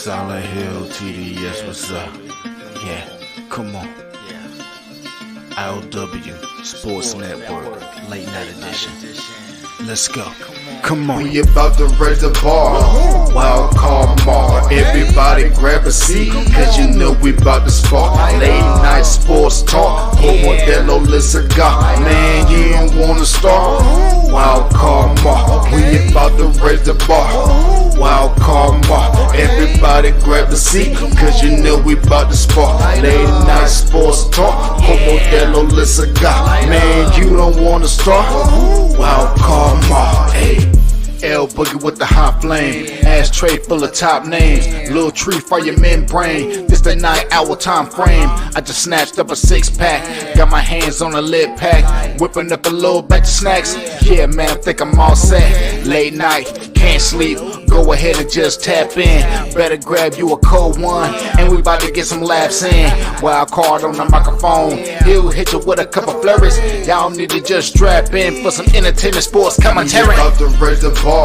Silent Hill, TDS, what's up? Yeah, come on. I.O.W. Sports Network, late night edition. Let's go. Come on. We about to raise the bar. Wild card mar. Everybody grab a seat, cause you know we about to spark. Late night sports talk. Modelo Lisaga. Man, you don't wanna start. Wild card mar. We about to raise the bar. Wild card mar. Everybody grab a seat, cause you know we about to spark. Late night sports talk. Modelo Lisaga. Man, you don't wanna start. Wild card mar. Hey. L Boogie with the hot flame, ashtray full of top names, little tree for your membrane. This the 9-hour time frame. I just snatched up a 6-pack, got my hands on a lid pack, whipping up a little batch of snacks. Yeah, man, I think I'm all set. Late night, can't sleep. Go ahead and just tap in. Better grab you a cold one, and we about to get some laps in. Wild card on the microphone, he'll hit you with a couple flurries. Y'all need to just strap in for some entertainment sports commentary. About to raise the bar.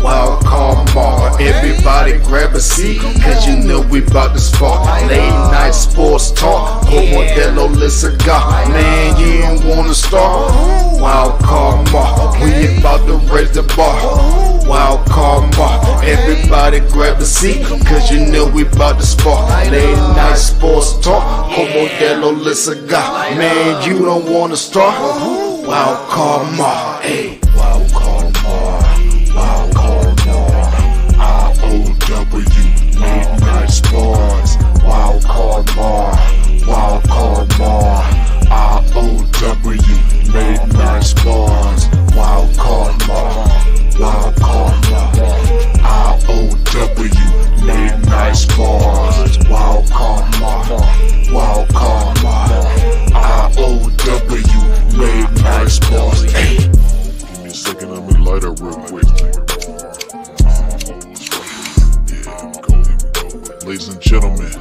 Wild card mar. Everybody grab a seat, cause you know we about to spark. Late night sports talk. Modelo Lisaga. Man, you don't wanna start. Wild card mar. We about to raise the bar. Wild card mar. Everybody grab a seat, cause you know we about to spark. Late night sports talk. Modelo Lisaga. Man, you don't wanna start. Wild card mar. Hey. Wild card mar. Wild card mar. I.O.W. Late night sports. Wild card mar. Wild card mar. I.O.W. Late night sports. Wild card mar. Wild card mar. I.O.W. Late night sports. Wild card mar. Wild card mar. I.O.W. Late night sports. Hey. Give me a second, let me light up real quick. Ladies and gentlemen,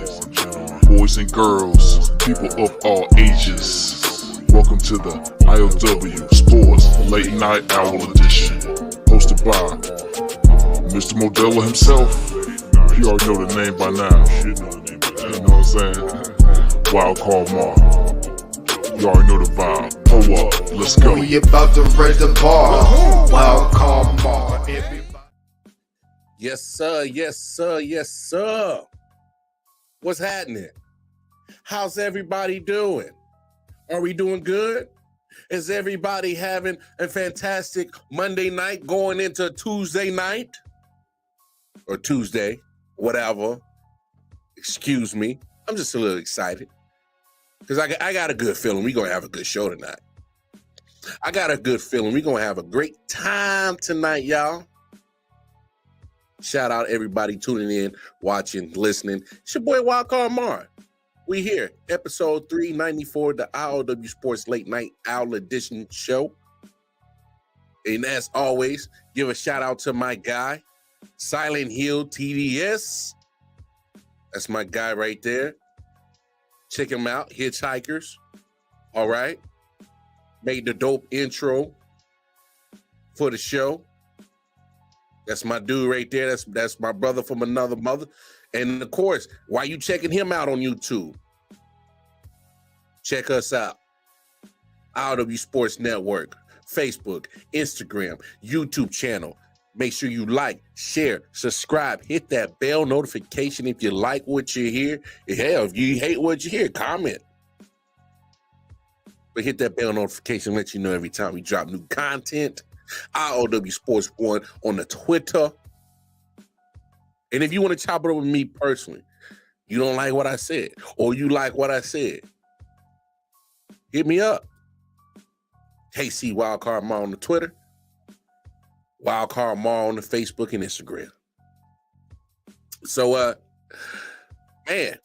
boys and girls, people of all ages, welcome to the I.O.W. Sports Late Night Hour Edition, hosted by Mr. Modelo himself. You already know the name by now. You know what I'm saying? Wild Card Mar. You already know the vibe. Pull up, let's go. We about to raise the bar. Wild card mar. Yes, sir. Yes, sir. Yes, sir. What's happening? How's everybody doing? Are we doing good? Is everybody having a fantastic Monday night going into Tuesday night? Or Tuesday, whatever. Excuse me. I'm just a little excited. Because I got a good feeling we're going to have a good show tonight. I got a good feeling we're going to have a great time tonight, y'all. Shout out everybody tuning in, watching, listening. It's your boy Wildcard Mar. We here, episode 394, the I.O.W. Sports Late Night Owl Edition show. And as always, give a shout out to my guy, Silent Hill TDS. That's my guy right there. Check him out, Hitchhikers. All right. Made the dope intro for the show. That's my dude right there. That's my brother from another mother. And of course, why you checking him out on YouTube? Check us out. I.O.W. Sports Network, Facebook, Instagram, YouTube channel. Make sure you like, share, subscribe, hit that bell notification if you like what you hear. Hell, if you hate what you hear, comment. But hit that bell notification, let you know every time we drop new content. I.O.W. Sports 1 on the Twitter. And if you want to chop it up with me personally, you don't like what I said, or you like what I said, hit me up. KC Wildcard Mar on the Twitter. Wildcard Mar on the Facebook and Instagram. So, man,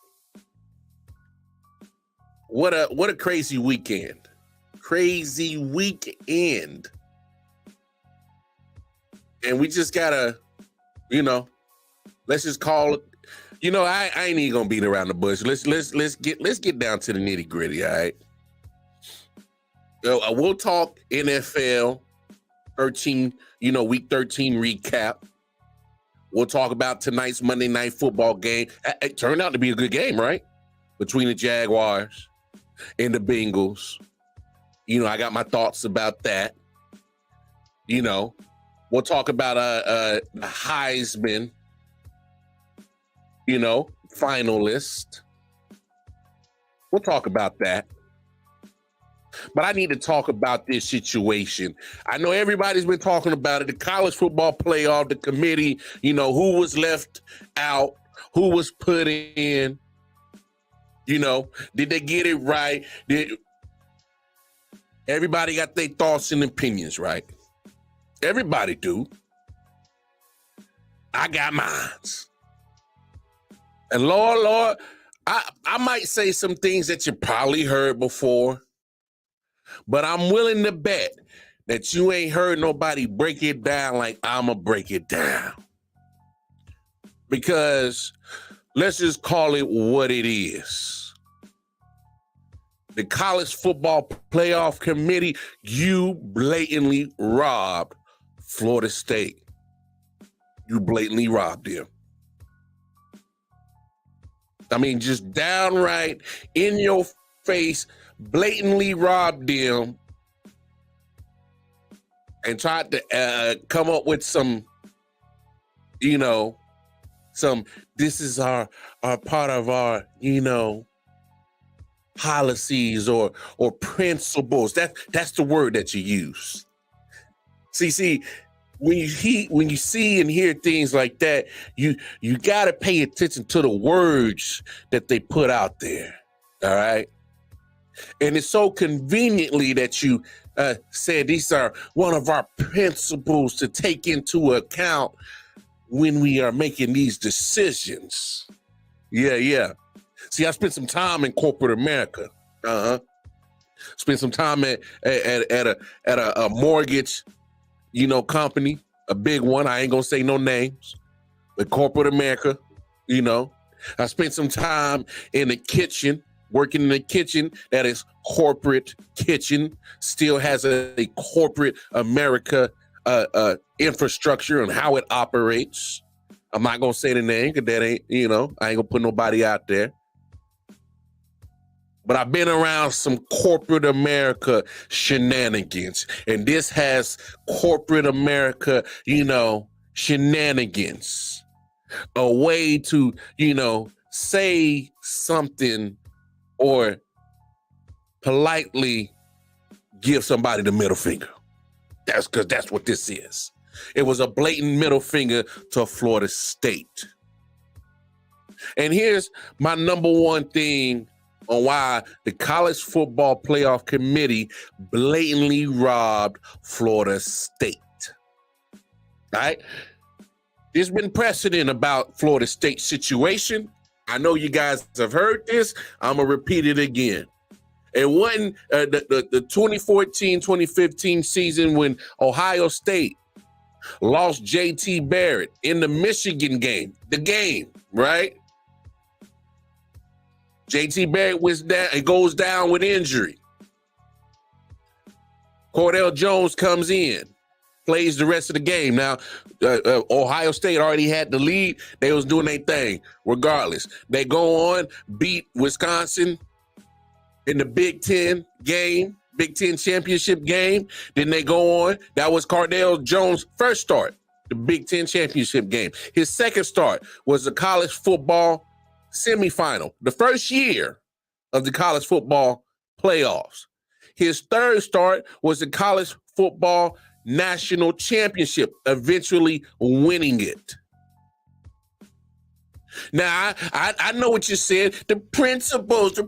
what a crazy weekend. Crazy weekend. And we just gotta, let's just call it. I ain't even gonna beat around the bush. Let's get down to the nitty gritty. All right. We'll talk NFL 13, week 13 recap. We'll talk about tonight's Monday Night Football game. It turned out to be a good game, right? Between the Jaguars and the Bengals. You know, I got my thoughts about that. You know, we'll talk about Heisman, you know, finalist. We'll talk about that. But I need to talk about this situation. I know everybody's been talking about it. The college football playoff, the committee, you know, who was left out, who was put in, you know, did they get it right? Everybody got their thoughts and opinions, right? Everybody do. I got mine. And Lord, I might say some things that you probably heard before, but I'm willing to bet that you ain't heard nobody break it down like I'ma break it down. Because let's just call it what it is. The college football playoff committee, you blatantly robbed Florida State. You blatantly robbed them. I mean, just downright in your face, blatantly robbed them and tried to come up with some, you know, this is our part of our, you know, policies or principles. That's the word that you use. See, when you see and hear things like that, you got to pay attention to the words that they put out there. All right. And it's so conveniently that you said these are one of our principles to take into account when we are making these decisions. Yeah. See, I spent some time in corporate America. Spent some time at a mortgage, you know, company, a big one. I ain't gonna say no names, but corporate America, you know. I spent some time in the kitchen, working in the kitchen that is corporate kitchen, still has a corporate America infrastructure and how it operates. I'm not gonna say the name because that ain't, you know, I ain't gonna put nobody out there. But I've been around some corporate America shenanigans, and this has corporate America, you know, shenanigans. A way to, you know, say something or politely give somebody the middle finger. That's because that's what this is. It was a blatant middle finger to Florida State. And here's my number one thing on why the college football playoff committee blatantly robbed Florida State. All right? There's been precedent about Florida State's situation. I know you guys have heard this. I'm going to repeat it again. It wasn't the 2014-2015 season when Ohio State lost J.T. Barrett in the Michigan game. The game, right? J.T. Barrett goes down with injury. Cordell Jones comes in, plays the rest of the game. Now, Ohio State already had the lead. They was doing their thing regardless. They go on, beat Wisconsin in the Big Ten game, Big Ten championship game. Then they go on. That was Cordell Jones' first start, the Big Ten championship game. His second start was the college football semifinal, the first year of the college football playoffs. His third start was the college football national championship, eventually winning it. Now, I know what you said. The principles.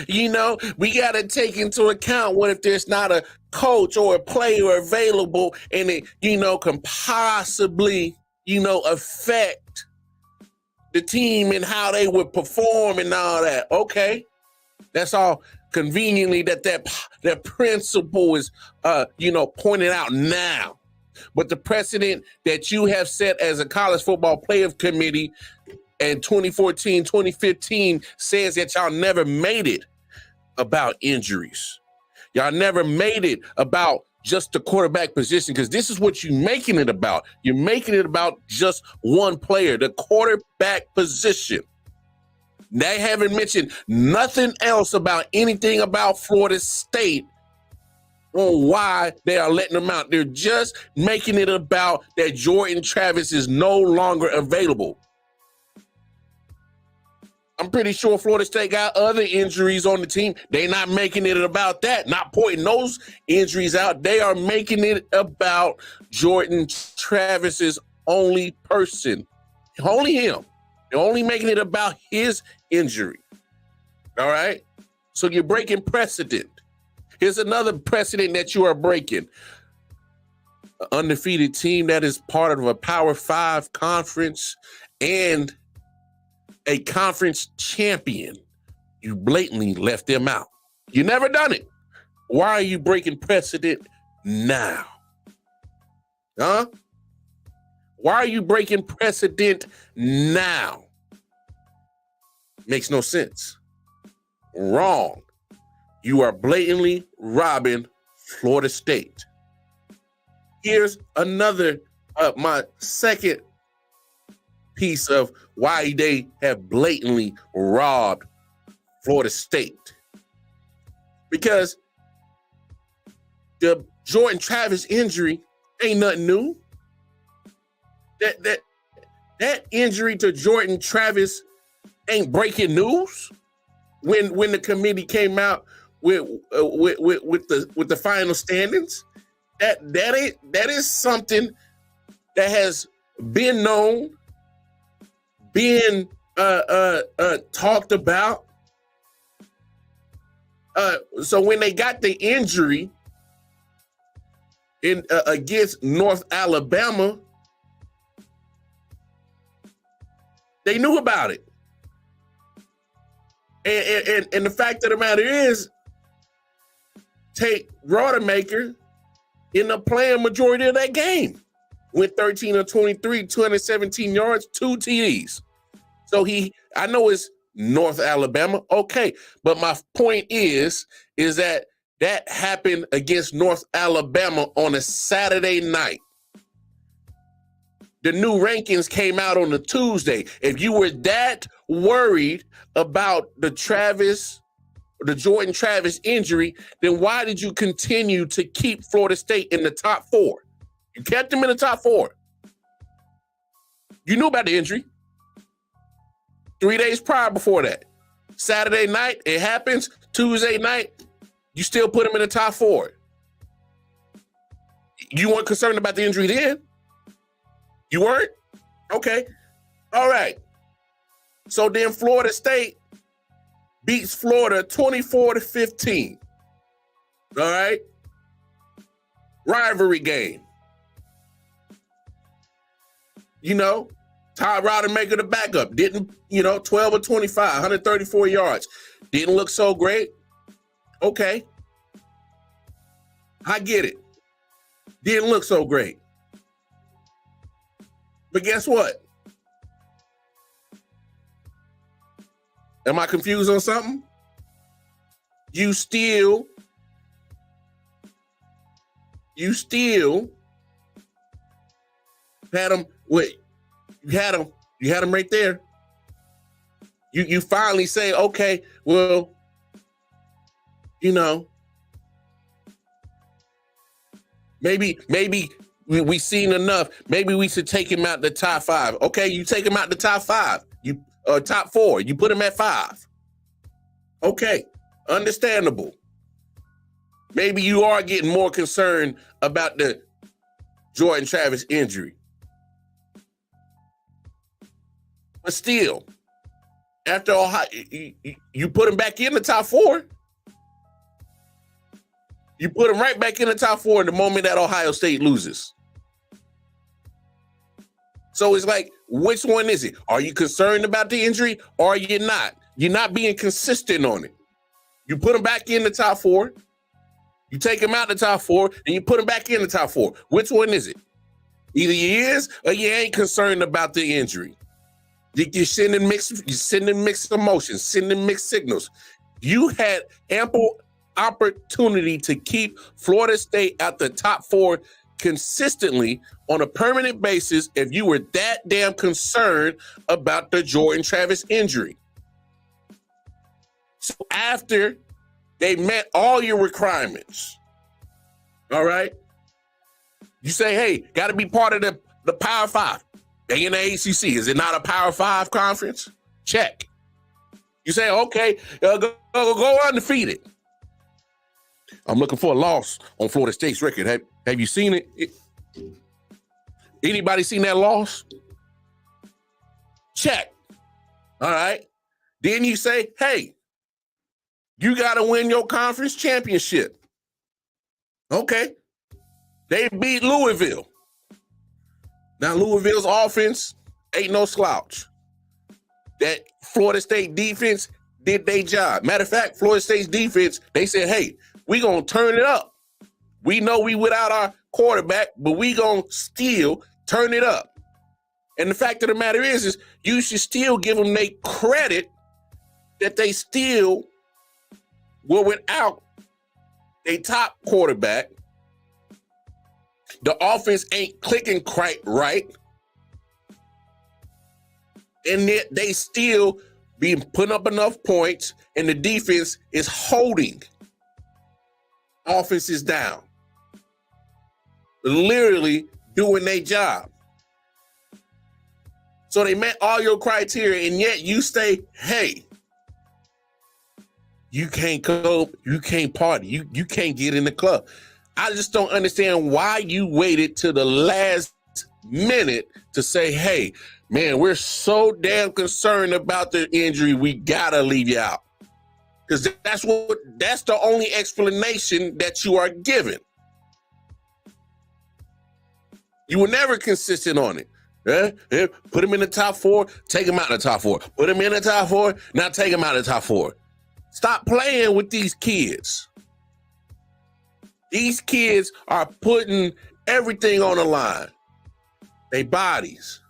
You know, we got to take into account what if there's not a coach or a player available and it, you know, can possibly, you know, affect the team and how they would perform and all that. Okay. That's all conveniently that principle is, you know, pointed out now. But the precedent that you have set as a college football playoff committee in 2014, 2015 says that y'all never made it about injuries. Y'all never made it about just the quarterback position, because this is what you're making it about. You're making it about just one player, the quarterback position. They haven't mentioned nothing else about anything about Florida State on why they are letting them out. They're just making it about that Jordan Travis is no longer available. I'm pretty sure Florida State got other injuries on the team. They're not making it about that, not pointing those injuries out. They are making it about Jordan Travis's only person, only him. They're only making it about his injury. All right? So you're breaking precedent. Here's another precedent that you are breaking. An undefeated team that is part of a Power 5 conference and a conference champion, you blatantly left them out. You never done it. Why are you breaking precedent now? Huh? Why are you breaking precedent now? Makes no sense. Wrong. You are blatantly robbing Florida State. Here's another, my second piece of why they have blatantly robbed Florida State. Because the Jordan Travis injury ain't nothing new. That injury to Jordan Travis ain't breaking news. When the committee came out with the final standings, that is something that has been known, been talked about. So when they got the injury in against North Alabama, they knew about it. And the fact of the matter is, Tate Rodemaker ended up playing majority of that game. Went 13 of 23, 217 yards, 2 TDs. So I know it's North Alabama, okay. But my point is that happened against North Alabama on a Saturday night. The new rankings came out on a Tuesday. If you were that worried about the Jordan Travis injury, then why did you continue to keep Florida State in the top 4? You kept them in the top 4. You knew about the injury 3 days prior before that. Saturday night, it happens. Tuesday night, you still put them in the top 4. You weren't concerned about the injury then? You weren't? Okay. All right. So then Florida State beats Florida 24-15. All right. Rivalry game. You know, Todd Rodemaker the backup. Didn't, 12 of 25, 134 yards. Didn't look so great. Okay. I get it. Didn't look so great. But guess what? Am I confused on something? You still had them. Wait, you had them right there. You finally say, okay, well, maybe we seen enough. Maybe we should take him out the top 5. Okay, you take him out the top 5. Top 4. You put him at 5. Okay, understandable. Maybe you are getting more concerned about the Jordan Travis injury. But still, after Ohio, you put him back in the top 4. You put him right back in the top 4 the moment that Ohio State loses. So it's like, which one is it? Are you concerned about the injury or are you not? You're not being consistent on it. You put him back in the top 4. You take him out the top 4, and you put him back in the top 4. Which one is it? Either you is or you ain't concerned about the injury. You're sending mixed emotions, sending mixed signals. You had ample opportunity to keep Florida State at the top 4 consistently on a permanent basis if you were that damn concerned about the Jordan Travis injury. So after they met all your requirements, all right, you say, hey, got to be part of the Power 5. They in the ACC. Is it not a Power 5 conference? Check. You say, okay, go undefeated. I'm looking for a loss on Florida State's record. Have you seen it? Anybody seen that loss? Check. All right. Then you say, hey, you got to win your conference championship. Okay. They beat Louisville. Now, Louisville's offense ain't no slouch. That Florida State defense did their job. Matter of fact, Florida State's defense, they said, hey, we going to turn it up. We know we without our quarterback, but we going to still turn it up. And the fact of the matter is you should still give them their credit that they still were without a top quarterback. The offense ain't clicking quite right. And yet they still be putting up enough points, and the defense is holding. Offense is down. Literally doing their job. So they met all your criteria, and yet you say, hey, you can't go, you can't party, you can't get in the club. I just don't understand why you waited till the last minute to say, hey, man, we're so damn concerned about the injury, we gotta leave you out. Because that's the only explanation that you are given. You were never consistent on it. Put him in the top 4, take him out of the top 4. Put him in the top 4, now take him out of the top 4. Stop playing with these kids. These kids are putting everything on the line. Their bodies.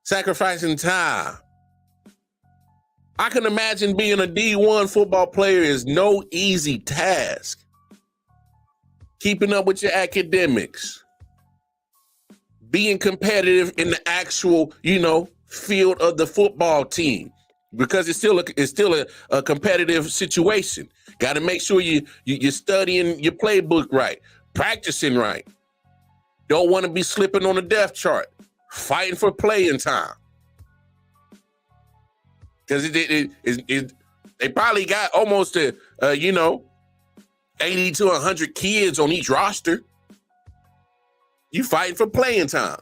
Sacrificing time. I can imagine being a D1 football player is no easy task. Keeping up with your academics. Being competitive in the actual, field of the football team. Because it's still a competitive situation. Got to make sure you're studying your playbook right, practicing right. Don't want to be slipping on the depth chart, fighting for playing time. Because they probably got almost 80 to 100 kids on each roster. You fighting for playing time.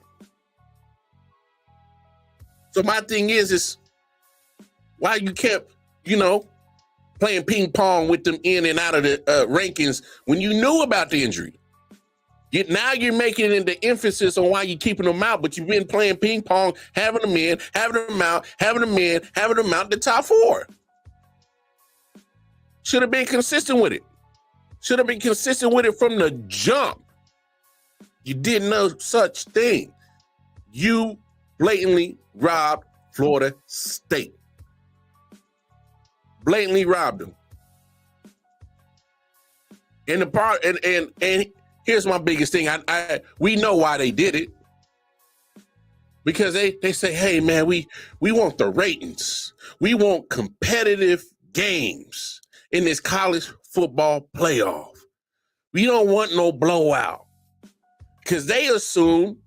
So my thing is why you kept, playing ping pong with them in and out of the rankings when you knew about the injury. Now you're making it the emphasis on why you're keeping them out, but you've been playing ping pong, having them in, having them out, having them in, having them out in the top 4. Should have been consistent with it. Should have been consistent with it from the jump. You did no such thing. You blatantly robbed Florida State. Blatantly robbed them. And here's my biggest thing. We know why they did it. Because they say, hey man, we want the ratings. We want competitive games in this college football playoff. We don't want no blowout. Because they assume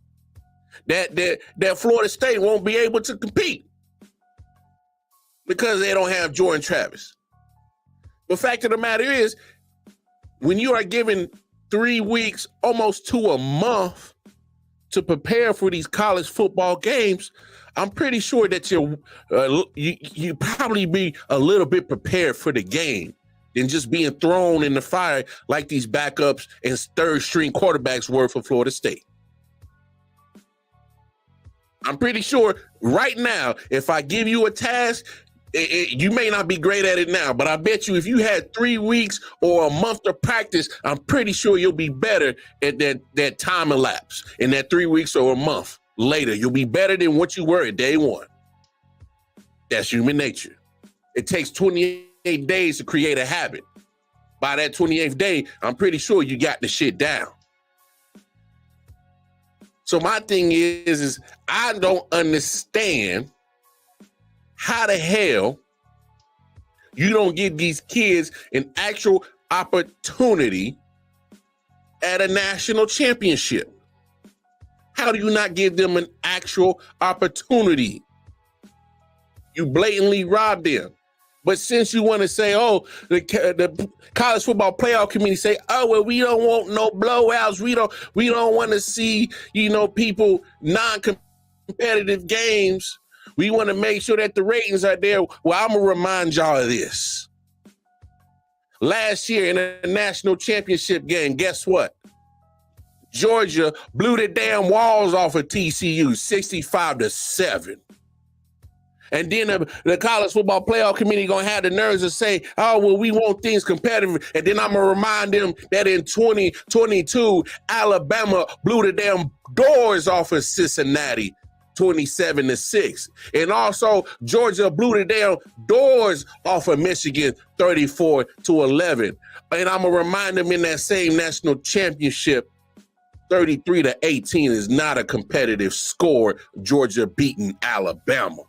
that Florida State won't be able to compete. Because they don't have Jordan Travis. The fact of the matter is, when you are given 3 weeks, almost to a month, to prepare for these college football games, I'm pretty sure that you probably be a little bit prepared for the game than just being thrown in the fire like these backups and third-string quarterbacks were for Florida State. I'm pretty sure right now, if I give you a task, you may not be great at it now, but I bet you if you had 3 weeks or a month of practice, I'm pretty sure you'll be better at that time elapse. In that 3 weeks or a month later, you'll be better than what you were at day one. That's human nature. It takes 28 days to create a habit. by that 28th day, I'm pretty sure you got the shit down. So my thing is I don't understand how the hell you don't give these kids an actual opportunity at a national championship. How do you not give them an actual opportunity? You blatantly rob them. But since you want to say, oh, the college football playoff committee say, oh, well, we don't want no blowouts. We don't want to see, people non-competitive games. We want to make sure that the ratings are there. Well, I'm going to remind y'all of this. Last year in a national championship game, guess what? Georgia blew the damn walls off of TCU 65-7. And then the college football playoff committee going to have the nerves to say, oh, well, we want things competitive. And then I'm going to remind them that in 2022, Alabama blew the damn doors off of Cincinnati 27-6. And also Georgia blew the damn doors off of Michigan 34-11. And I'm going to remind them in that same national championship, 33-18 is not a competitive score. Georgia beating Alabama.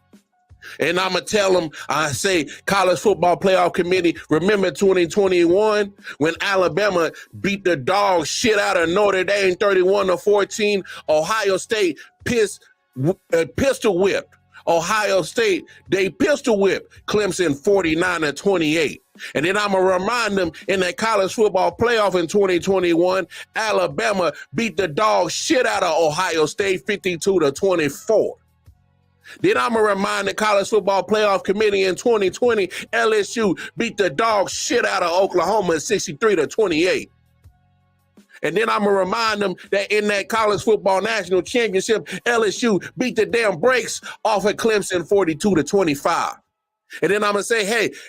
And I'm going to tell them, I say, college football playoff committee, remember 2021 when Alabama beat the dog shit out of Notre Dame 31-14? Ohio State pistol whipped. Ohio State, they pistol whipped Clemson 49-28. And then I'm going to remind them in that college football playoff in 2021, Alabama beat the dog shit out of Ohio State 52-24. Then I'm going to remind the college football playoff committee in 2020, LSU beat the dog shit out of Oklahoma 63-28. And then I'm going to remind them that in that college football national championship, LSU beat the damn brakes off of Clemson 42-25. And then I'm going to say,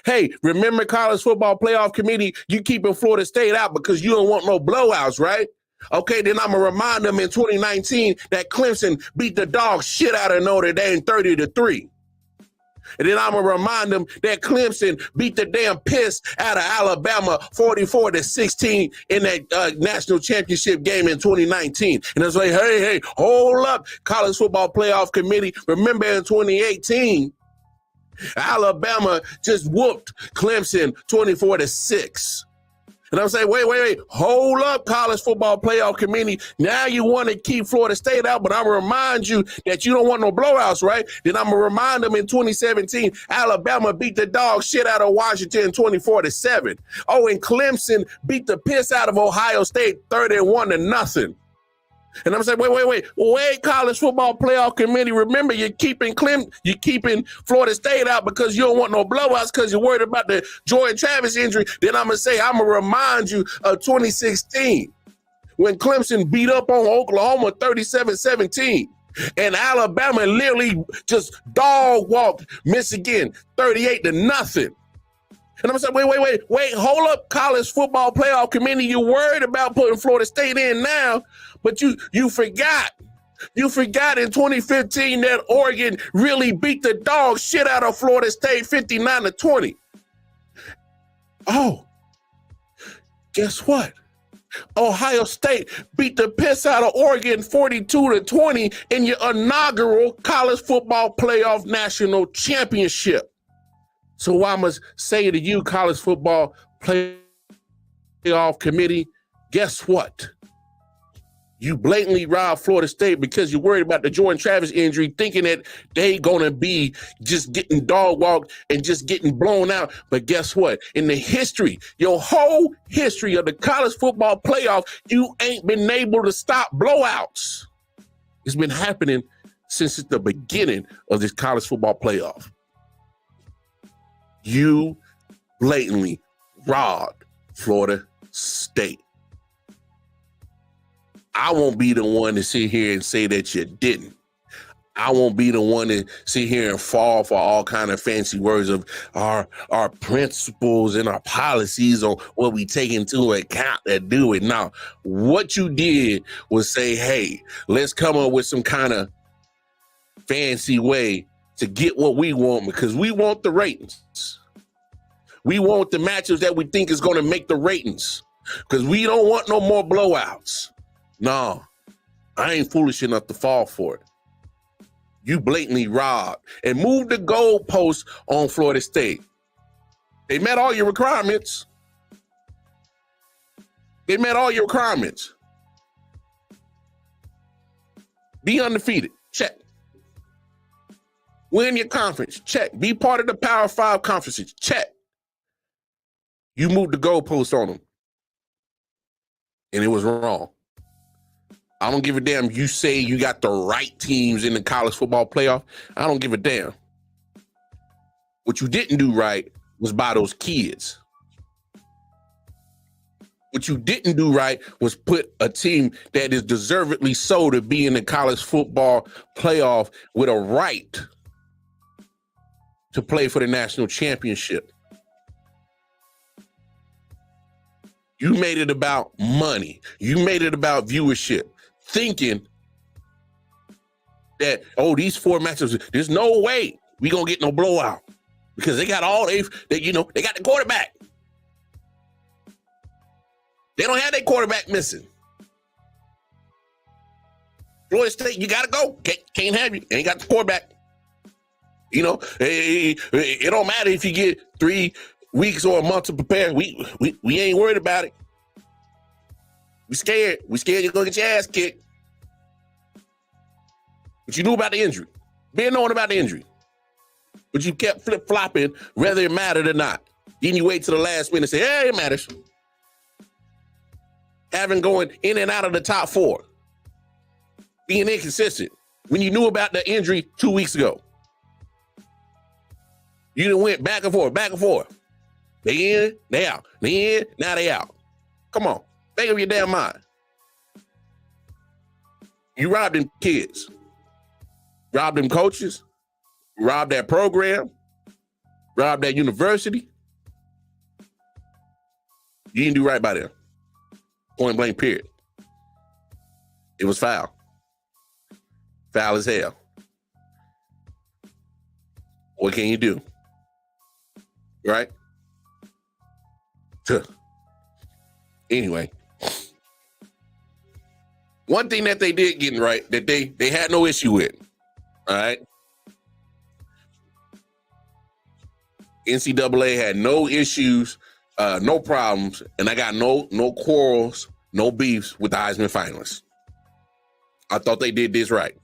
hey, remember college football playoff committee, you keeping Florida State out because you don't want no blowouts, right? Okay, then I'm going to remind them in 2019 that Clemson beat the dog shit out of Notre Dame 30-3. And then I'm going to remind them that Clemson beat the damn piss out of Alabama 44-16 in that national championship game in 2019. And I say, hey, hold up, college football playoff committee. Remember in 2018, Alabama just whooped Clemson 24-6. And I'm saying, wait, hold up, college football playoff committee. Now you want to keep Florida State out, but I'm going to remind you that you don't want no blowouts, right? Then I'm going to remind them in 2017, Alabama beat the dog shit out of Washington 24-7. Oh, and Clemson beat the piss out of Ohio State 31-0. And I'm saying, wait, college football playoff committee. Remember, you're keeping Florida State out because you don't want no blowouts because you're worried about the Jordan Travis injury. Then I'm going to remind you of 2016 when Clemson beat up on Oklahoma 37-17. And Alabama literally just dog walked Michigan 38-0. And I'm saying, wait, hold up, college football playoff committee. You're worried about putting Florida State in now, but you forgot. You forgot in 2015 that Oregon really beat the dog shit out of Florida State 59-20. Oh, guess what? Ohio State beat the piss out of Oregon 42-20 in your inaugural college football playoff national championship. So I must say to you, college football playoff committee, guess what? You blatantly robbed Florida State because you're worried about the Jordan Travis injury, thinking that they gonna be just getting dog walked and just getting blown out. But guess what? In the history, your whole history of the college football playoff, you ain't been able to stop blowouts. It's been happening since the beginning of this college football playoff. You blatantly robbed Florida State. I won't be the one to sit here and say that you didn't. I won't be the one to sit here and fall for all kind of fancy words of our principles and our policies on what we take into account that do it. Now, what you did was say, hey, let's come up with some kind of fancy way to get what we want because we want the ratings. We want the matchups that we think is going to make the ratings because we don't want no more blowouts. No, I ain't foolish enough to fall for it. You blatantly robbed and moved the goalpost on Florida State. They met all your requirements. They met all your requirements. Be undefeated. Check. Win your conference. Check. Be part of the Power 5 conferences. Check. You moved the goalpost on them. And it was wrong. I don't give a damn. You say you got the right teams in the college football playoff. I don't give a damn. What you didn't do right was buy those kids. What you didn't do right was put a team that is deservedly so to be in the college football playoff with a right to play for the national championship. You made it about money. You made it about viewership, thinking that, oh, these 4 matchups, there's no way we gonna get no blowout because they got all they got the quarterback. They don't have their quarterback missing. Florida State, you gotta go. Can't have you. Ain't got the quarterback. You know, it don't matter if you get 3 weeks or a month to prepare. We ain't worried about it. We scared. We scared you're gonna get your ass kicked. But you knew about the injury. Been knowing about the injury. But you kept flip-flopping whether it mattered or not. Then you wait till the last minute and say, yeah, it matters. Having going in and out of the top 4. Being inconsistent. When you knew about the injury 2 weeks ago. You done went back and forth, back and forth. They in, they out. They in, now they out. Come on. Think of your damn mind. You robbed them kids. Robbed them coaches. Robbed that program. Robbed that university. You didn't do right by them. Point blank, period. It was foul. Foul as hell. What can you do? Right? Anyway. One thing that they did get right, that they had no issue with, all right? NCAA had no issues, no problems, and I got no quarrels, no beefs with the Heisman finalists. I thought they did this right.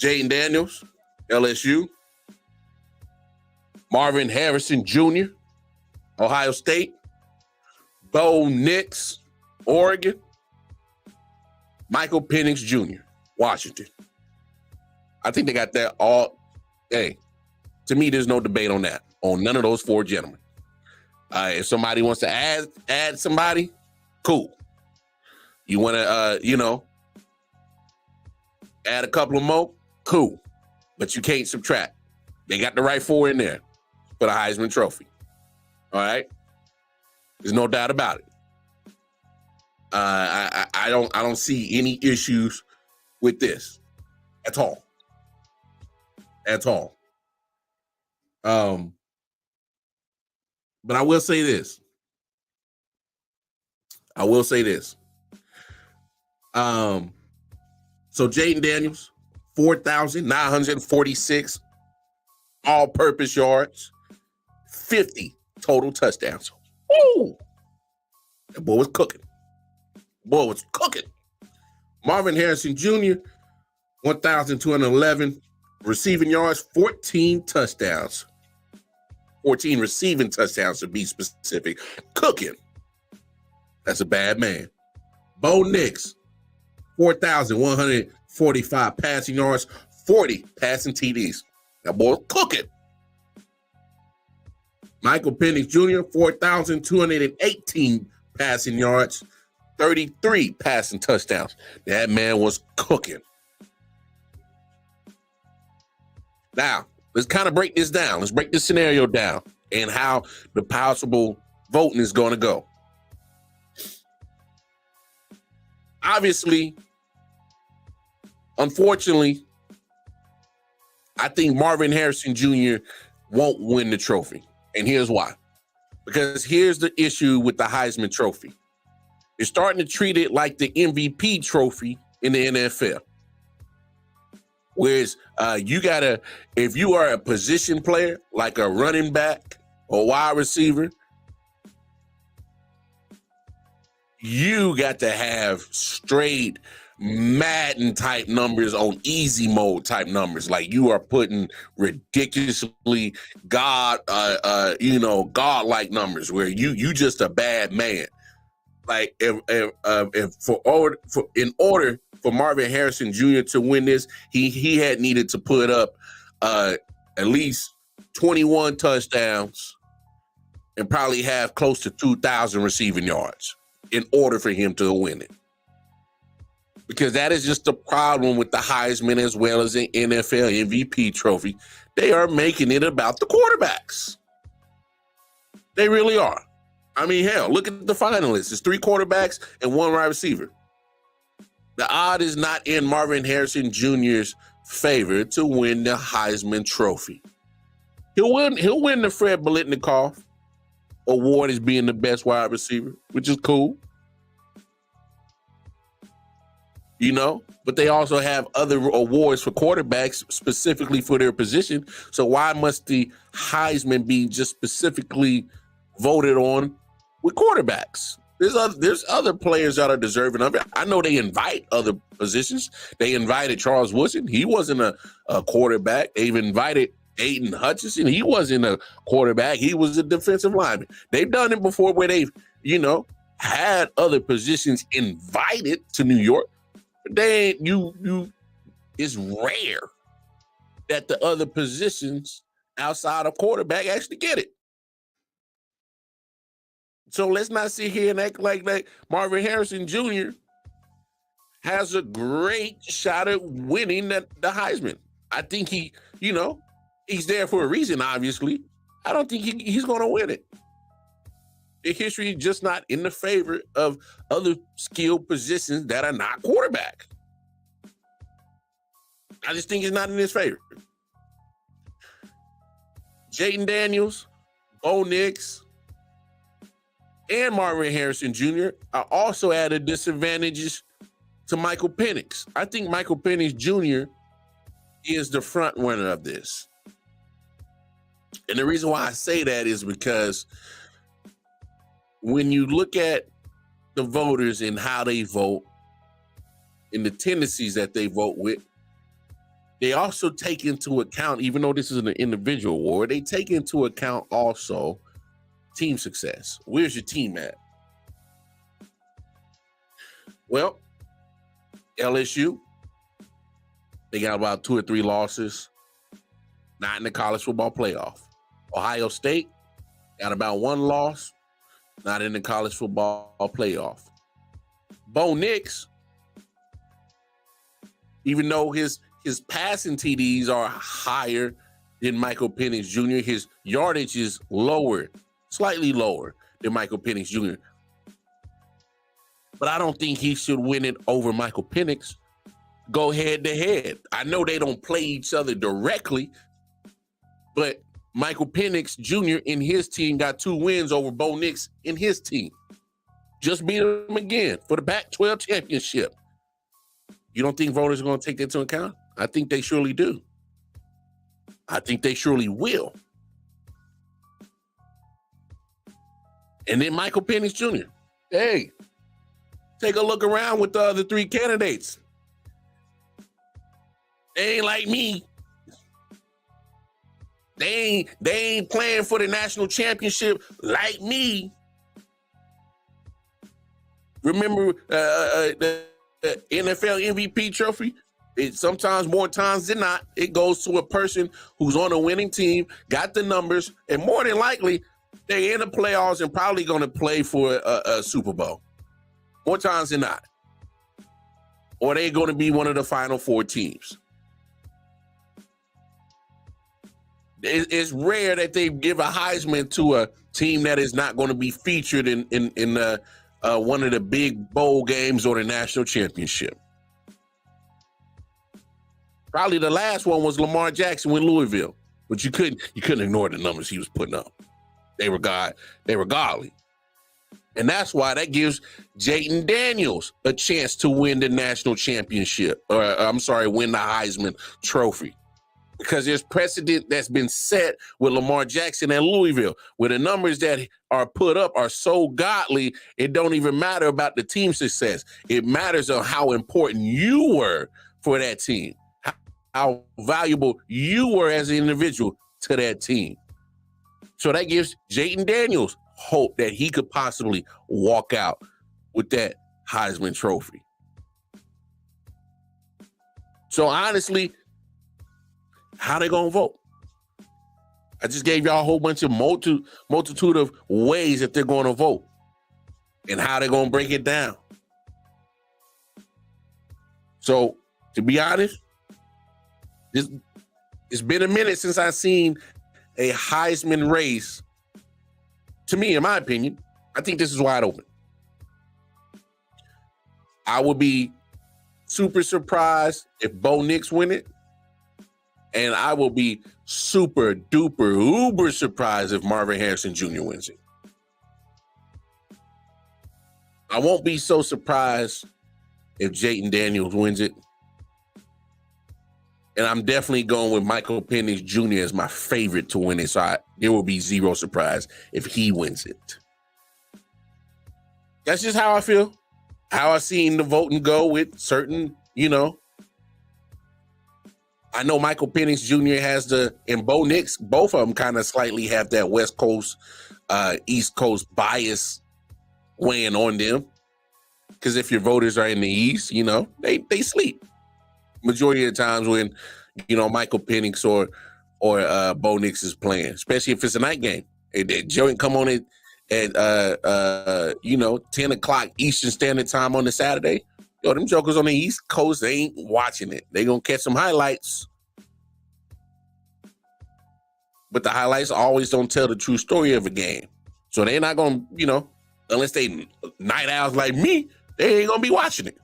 Jaden Daniels, LSU. Marvin Harrison Jr., Ohio State. Bo Nix, Oregon. Michael Penix Jr., Washington. I think they got that all. Hey, to me, there's no debate on that, on none of those 4 gentlemen. If somebody wants to add somebody, cool. You want to, add a couple of more, cool. But you can't subtract. They got the right 4 in there for the Heisman Trophy. All right? There's no doubt about it. I don't see any issues with this at all. At all. But I will say this. So Jaden Daniels, 4,946 all-purpose yards, 50 total touchdowns. Woo! That boy was cooking. Marvin Harrison Jr., 1,211 receiving yards, 14 touchdowns. 14 receiving touchdowns to be specific. Cooking. That's a bad man. Bo Nix, 4,145 passing yards, 40 passing TDs. That boy cooking. Michael Penix Jr., 4,218 passing yards, 33 passing touchdowns. That man was cooking. Now, let's kind of break this down. Let's break this scenario down and how the possible voting is going to go. Obviously, unfortunately, I think Marvin Harrison Jr. won't win the trophy. And here's why. Because here's the issue with the Heisman Trophy. You're starting to treat it like the MVP trophy in the NFL. Whereas if you are a position player, like a running back or wide receiver, you got to have straight Madden type numbers on easy mode type numbers. Like you are putting ridiculously godlike numbers where you just a bad man. Like in order for Marvin Harrison Jr. to win this, he had needed to put up at least 21 touchdowns and probably have close to 2,000 receiving yards in order for him to win it. Because that is just the problem with the Heisman as well as the NFL MVP trophy. They are making it about the quarterbacks. They really are. I mean, hell, look at the finalists. It's 3 quarterbacks and 1 wide receiver. The odd is not in Marvin Harrison Jr.'s favor to win the Heisman Trophy. He'll win the Fred Biletnikoff award as being the best wide receiver, which is cool. But they also have other awards for quarterbacks specifically for their position. So why must the Heisman be just specifically voted on with quarterbacks? There's other players that are deserving of it. I know they invite other positions. They invited Charles Woodson. He wasn't a quarterback. They've invited Aiden Hutchinson. He wasn't a quarterback. He was a defensive lineman. They've done it before where they've, had other positions invited to New York. But it's rare that the other positions outside of quarterback actually get it. So let's not sit here and act like Marvin Harrison Jr. has a great shot at winning the Heisman. I think he's there for a reason, obviously. I don't think he's going to win it. The history is just not in the favor of other skilled positions that are not quarterback. I just think it's not in his favor. Jayden Daniels, Bo Nix, and Marvin Harrison Jr. are also added disadvantages to Michael Penix. I think Michael Penix Jr. is the front runner of this. And the reason why I say that is because when you look at the voters and how they vote and the tendencies that they vote with, they also take into account, even though this is an individual award, they take into account also team success. Where's your team at? Well, LSU, they got about 2 or 3 losses, not in the college football playoff. Ohio State got about 1 loss, not in the college football playoff. Bo Nix, even though his passing TDs are higher than Michael Penix Jr., his yardage is lower, slightly lower than Michael Penix Jr. But I don't think he should win it over Michael Penix. Go head to head. I know they don't play each other directly, but Michael Penix Jr. in his team got 2 wins over Bo Nix in his team. Just beat him again for the Pac-12 championship. You don't think voters are going to take that into account? I think they surely do. I think they surely will. And then Michael Penix Jr. Hey, take a look around with the other 3 candidates. They ain't like me. They ain't playing for the national championship like me. Remember the NFL MVP trophy? Sometimes, more times than not, it goes to a person who's on a winning team, got the numbers, and more than likely, they're in the playoffs and probably going to play for a Super Bowl. More times than not. Or they're going to be one of the final 4 teams. It's rare that they give a Heisman to a team that is not going to be featured in one of the big bowl games or the national championship. Probably the last one was Lamar Jackson with Louisville. but you couldn't ignore the numbers he was putting up. They were godly. And that's why that gives Jayden Daniels a chance to win the national championship, win the Heisman Trophy. Because there's precedent that's been set with Lamar Jackson and Louisville, where the numbers that are put up are so godly, it don't even matter about the team success. It matters on how important you were for that team, how valuable you were as an individual to that team. So that gives Jayden Daniels hope that he could possibly walk out with that Heisman Trophy. So honestly, how they gonna vote? I just gave y'all a whole bunch of multitude of ways that they're gonna vote and how they're gonna break it down. So to be honest, it's been a minute since I've seen a Heisman race. To me, in my opinion, I think this is wide open. I would be super surprised if Bo Nix win it. And I will be super duper uber surprised if Marvin Harrison Jr. wins it. I won't be so surprised if Jayden Daniels wins it. And I'm definitely going with Michael Penix Jr. as my favorite to win it. So there will be zero surprise if he wins it. That's just how I feel. How I've seen the voting go with certain, I know Michael Penix Jr. has and Bo Nix, both of them kind of slightly have that West Coast, East Coast bias weighing on them. Because if your voters are in the East, they sleep. Majority of the times when, Michael Penix or Bo Nix is playing, especially if it's a night game. Joey come on at 10 o'clock Eastern Standard Time on the Saturday. Yo, them jokers on the East Coast, they ain't watching it. They gonna catch some highlights. But the highlights always don't tell the true story of a game. So they're not gonna, unless they night owls like me, they ain't gonna be watching it.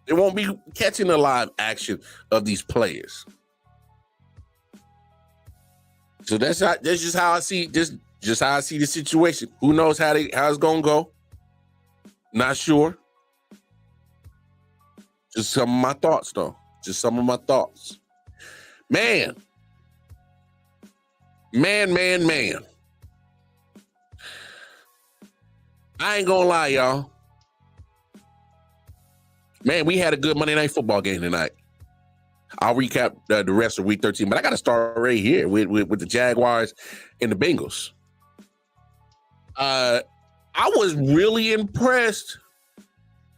They won't be catching the live action of these players. So that's just how I see just how I see the situation. Who knows how it's gonna go? Not sure. Just some of my thoughts, though. Just some of my thoughts. Man. I ain't gonna lie, y'all. Man, we had a good Monday Night Football game tonight. I'll recap the rest of Week 13, but I got to start right here with the Jaguars and the Bengals. I was really impressed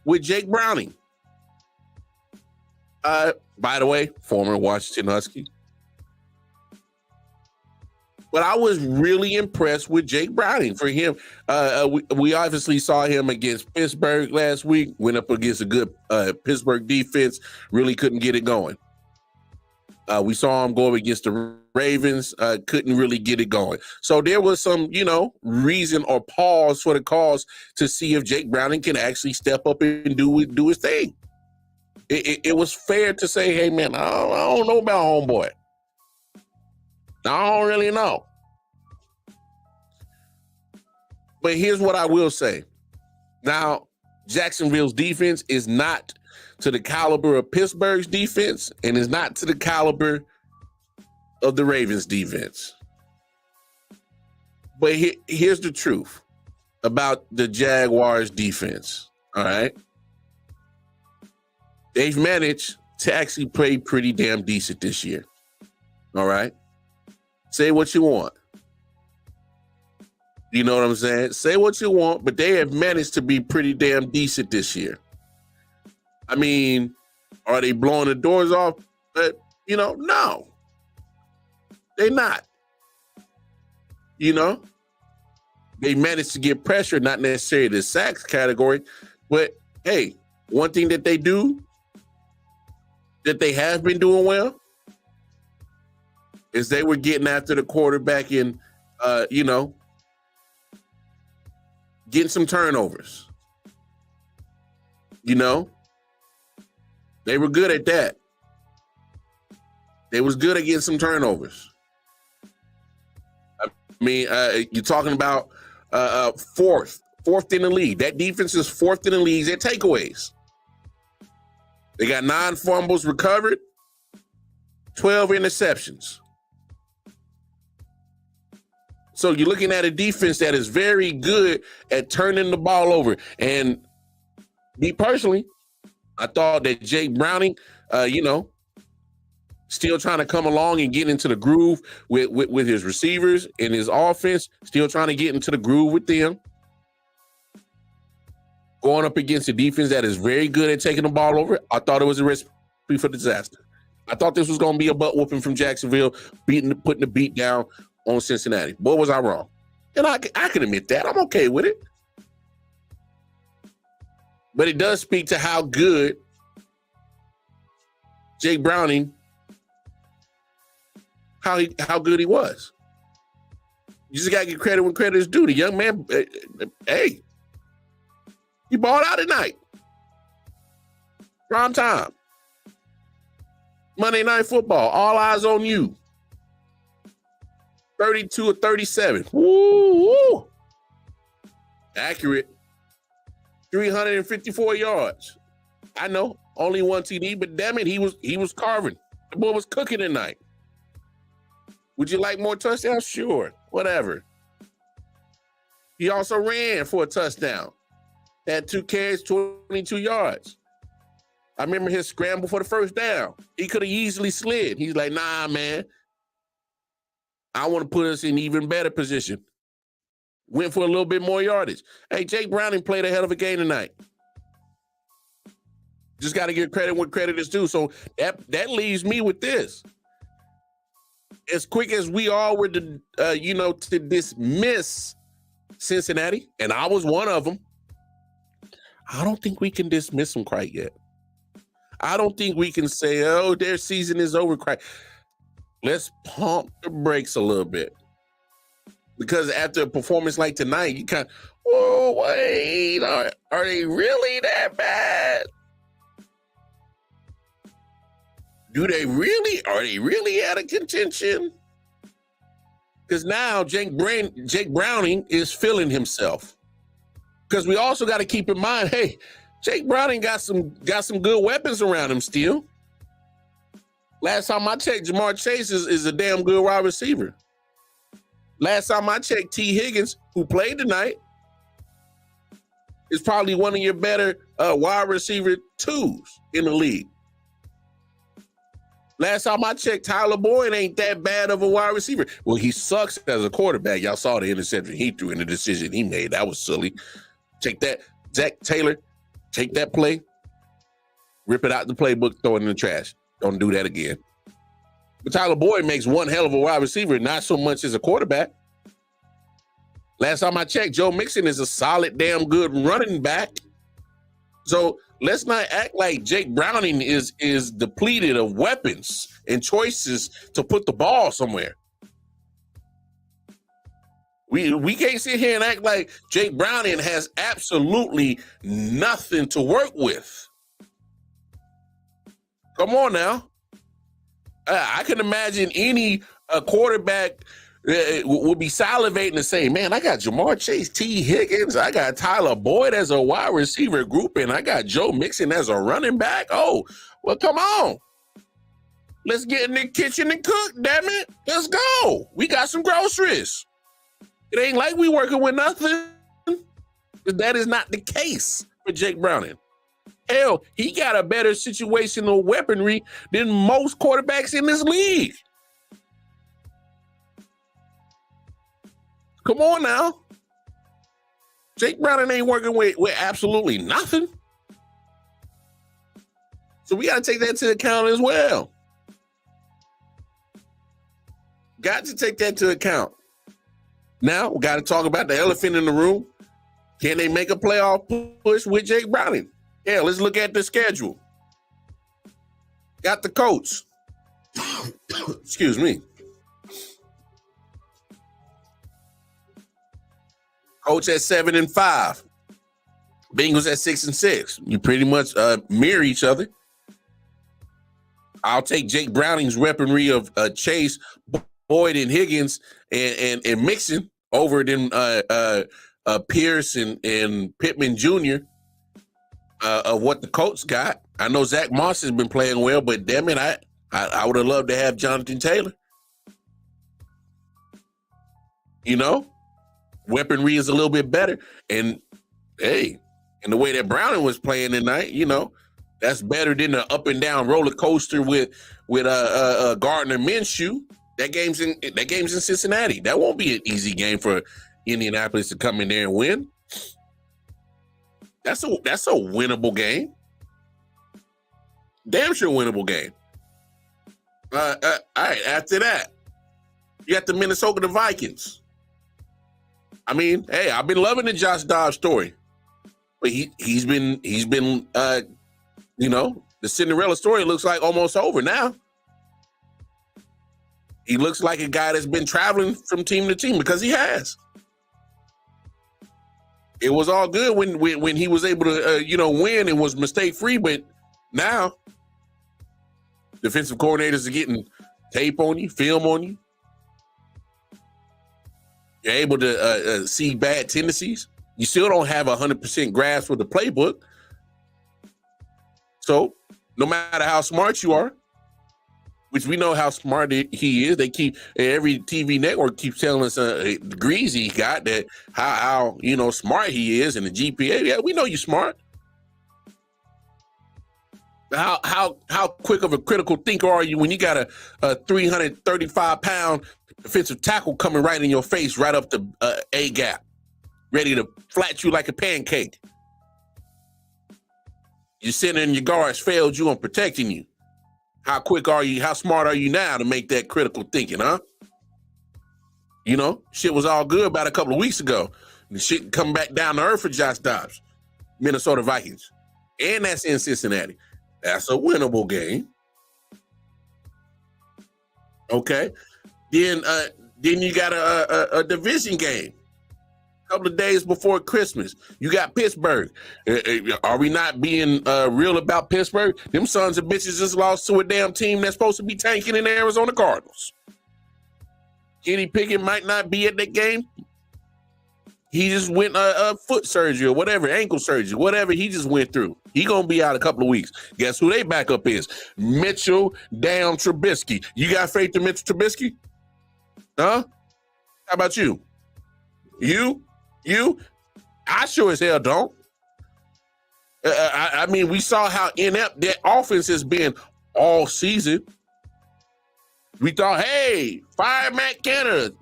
with Jake Browning. By the way, former Washington Husky. But I was really impressed with Jake Browning. For him, we obviously saw him against Pittsburgh last week. Went up against a good Pittsburgh defense. Really couldn't get it going. We saw him go against the Ravens, couldn't really get it going. So there was some, reason or pause for the cause to see if Jake Browning can actually step up and do his thing. It was fair to say, hey, man, I don't know about homeboy. I don't really know. But here's what I will say. Now, Jacksonville's defense is not to the caliber of Pittsburgh's defense and is not to the caliber of the Ravens defense. But here's the truth about the Jaguars defense, all right? They've managed to actually play pretty damn decent this year, all right? Say what you want. You know what I'm saying? Say what you want, but they have managed to be pretty damn decent this year. I mean, are they blowing the doors off? No. They're not. They managed to get pressure, not necessarily the sacks category, but hey, one thing that they do, that they have been doing well, is they were getting after the quarterback and, getting some turnovers. They were good at that. They was good at getting some turnovers. I mean, you're talking about fourth in the league. That defense is fourth in the league at takeaways. They got 9 fumbles recovered, 12 interceptions. So you're looking at a defense that is very good at turning the ball over. And me personally, I thought that Jake Browning, still trying to come along and get into the groove with his receivers and his offense, still trying to get into the groove with them. Going up against a defense that is very good at taking the ball over, I thought it was a recipe for disaster. I thought this was going to be a butt whooping from Jacksonville, putting the beat down on Cincinnati. Boy, was I wrong. And I can admit that. I'm okay with it. But it does speak to how good Jake Browning, how good he was. You just got to give credit when credit is due. The young man, hey, he balled out tonight. Prime time. Monday Night Football. All eyes on you. 32 or 37. Woo! Accurate. 354 yards. I know, only 1 TD, but damn it, he was carving. The boy was cooking tonight. Would you like more touchdowns? Sure, whatever. He also ran for a touchdown. Had 2 carries, 22 yards. I remember his scramble for the first down. He could have easily slid. He's like, nah, man. I want to put us in even better position. Went for a little bit more yardage. Hey, Jake Browning played a hell of a game tonight. Just got to give credit when credit is due. So that leaves me with this. As quick as we all were to dismiss Cincinnati, and I was one of them, I don't think we can dismiss them quite yet. I don't think we can say, oh, their season is over quite. Let's pump the brakes a little bit. Because after a performance like tonight, you kind of, oh, wait, are they really that bad? Are they really out of contention? Because now Jake Browning is feeling himself. Because we also got to keep in mind, hey, Jake Browning got some good weapons around him still. Last time I checked, Jamar Chase is a damn good wide receiver. Last time I checked, T. Higgins, who played tonight, is probably one of your better wide receiver 2s in the league. Last time I checked, Tyler Boyd ain't that bad of a wide receiver. Well, he sucks as a quarterback. Y'all saw the interception he threw and the decision he made. That was silly. Take that. Zach Taylor, take that play, rip it out the playbook, throw it in the trash. Don't do that again. But Tyler Boyd makes one hell of a wide receiver, not so much as a quarterback. Last time I checked, Joe Mixon is a solid, damn good running back. So let's not act like Jake Browning is depleted of weapons and choices to put the ball somewhere. We can't sit here and act like Jake Browning has absolutely nothing to work with. Come on now. I can imagine any quarterback would be salivating and saying, man, I got Jamar Chase, T. Higgins, I got Tyler Boyd as a wide receiver group, and I got Joe Mixon as a running back. Oh, well, come on. Let's get in the kitchen and cook, damn it. Let's go. We got some groceries. It ain't like we working with nothing. That is not the case for Jake Browning. Hell, he got a better situational weaponry than most quarterbacks in this league. Come on now. Jake Browning ain't working with absolutely nothing. So we got to take that into account as well. Got to take that into account. Now, we got to talk about the elephant in the room. Can they make a playoff push with Jake Browning? Yeah, let's look at the schedule. Got the Colts. Excuse me. Colts at 7-5. Bengals at 6-6. You pretty much mirror each other. I'll take Jake Browning's weaponry of Chase, Boyd, and Higgins and Mixon over than Pierce and Pittman Jr. Of what the Colts got. I know Zach Moss has been playing well, but damn it, I would have loved to have Jonathan Taylor. You know, weaponry is a little bit better. And hey, in the way that Browning was playing tonight, you know, that's better than the up and down roller coaster with Gardner Minshew. That game's in Cincinnati. That won't be an easy game for Indianapolis to come in there and win. That's a winnable game. Damn sure winnable game. All right, after that, you got the Minnesota Vikings. I mean, hey, I've been loving the Josh Dobbs story, but he's been you know, the Cinderella story looks like almost over now. He looks like a guy that's been traveling from team to team because he has. It was all good when he was able to win and was mistake free, but now defensive coordinators are getting tape on you, film on you. You're able to see bad tendencies. You still don't have 100% grasp of the playbook. So no matter how smart you are, which we know how smart he is, they keep every TV network keeps telling us the degrees he got, that how smart he is, and the GPA. Yeah, we know you're smart. How quick of a critical thinker are you when you got a 335-pound defensive tackle coming right in your face, right up the A gap, ready to flat you like a pancake? Your center and your guards failed you on protecting you. How quick are you? How smart are you now to make that critical thinking, huh? You know, shit was all good about a couple of weeks ago. The shit come back down to earth for Josh Dobbs, Minnesota Vikings. And that's in Cincinnati. That's a winnable game. Okay. Then you got a division game. A couple of days before Christmas. You got Pittsburgh. Are we not being real about Pittsburgh? Them sons of bitches just lost to a damn team that's supposed to be tanking in the Arizona Cardinals. Kenny Pickett might not be at that game. He just went foot surgery or whatever, ankle surgery, whatever he just went through. He gonna be out a couple of weeks. Guess who they backup is? Mitchell damn Trubisky. You got faith in Mitchell Trubisky? Huh? How about you? You? I sure as hell don't. I mean, we saw how inept that offense has been all season. We thought, hey, fire Matt Canada.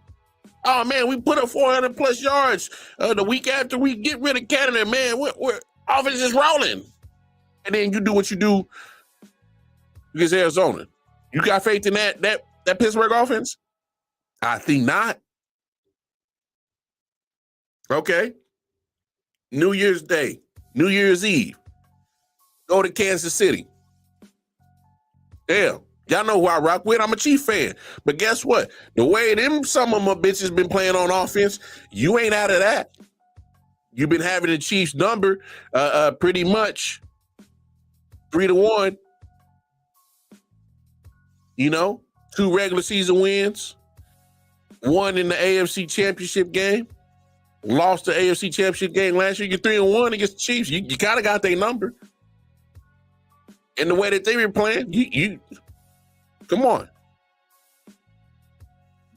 Oh, man, we put up 400-plus yards the week after we get rid of Canada. Man, we're offense is rolling. And then you do what you do against Arizona. You got faith in that Pittsburgh offense? I think not. Okay. New Year's Day, New Year's Eve. Go to Kansas City. Hell, y'all know who I rock with. I'm a Chief fan. But guess what? The way some of my bitches been playing on offense, you ain't out of that. You've been having the Chiefs number pretty much 3-1. You know, 2 regular season wins, 1 in the AFC Championship game. Lost the AFC Championship game last year. You're 3-1 against the Chiefs. You kind of got their number. And the way that they were playing, you come on.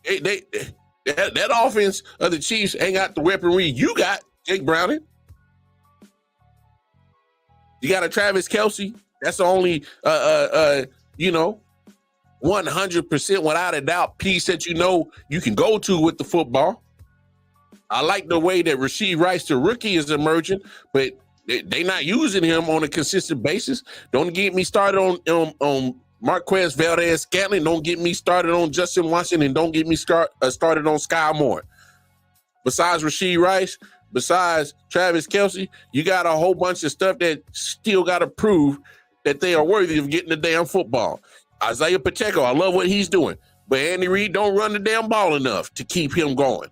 That offense of the Chiefs ain't got the weaponry you got, Jake Browning. You got a Travis Kelce. That's the only 100% without a doubt piece that you can go to with the football. I like the way that Rashee Rice, the rookie, is emerging, but they not using him on a consistent basis. Don't get me started on Marquez Valdez-Scantling. Don't get me started on Justin Washington. Don't get me started on Sky Moore. Besides Rashee Rice, besides Travis Kelce, you got a whole bunch of stuff that still got to prove that they are worthy of getting the damn football. Isaiah Pacheco, I love what he's doing, but Andy Reid don't run the damn ball enough to keep him going.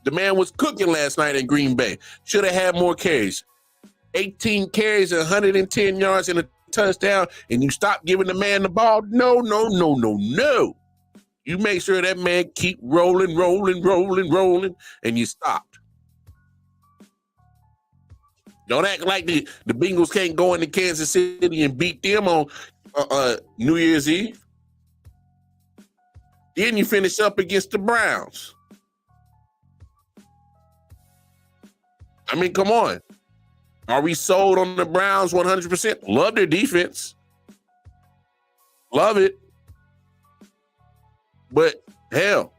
The man was cooking last night in Green Bay. Should have had more carries. 18 carries and 110 yards and a touchdown and you stop giving the man the ball. No. You make sure that man keep rolling, and you stopped. Don't act like the Bengals can't go into Kansas City and beat them on New Year's Eve. Then you finish up against the Browns. I mean, come on. Are we sold on the Browns 100%? Love their defense. Love it. But hell,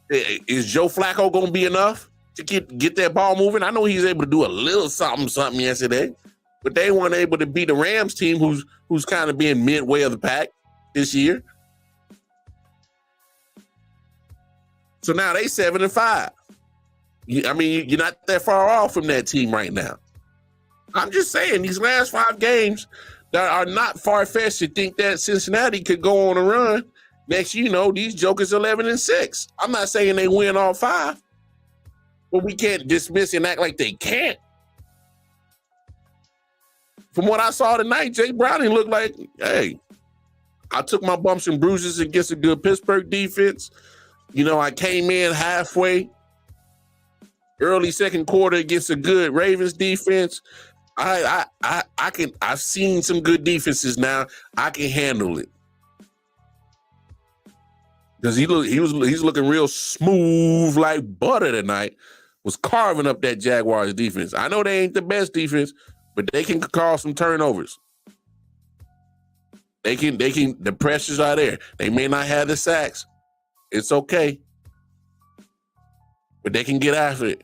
is Joe Flacco going to be enough to get that ball moving? I know he's able to do a little something yesterday, but they weren't able to beat the Rams team who's kind of being midway of the pack this year. So now they 7-5. I mean, you're not that far off from that team right now. I'm just saying, these last 5 games that are not far-fetched to think that Cincinnati could go on a run. Next, you know, these jokers 11-6. I'm not saying they win all 5, but we can't dismiss and act like they can't. From what I saw tonight, Jay Browning looked like, hey, I took my bumps and bruises against a good Pittsburgh defense. You know, I came in halfway, early second quarter against a good Ravens defense. I've seen some good defenses now. I can handle it. Because he's looking real smooth like butter tonight. Was carving up that Jaguars defense. I know they ain't the best defense, but they can cause some turnovers. The pressures are there. They may not have the sacks. It's okay. But they can get after it.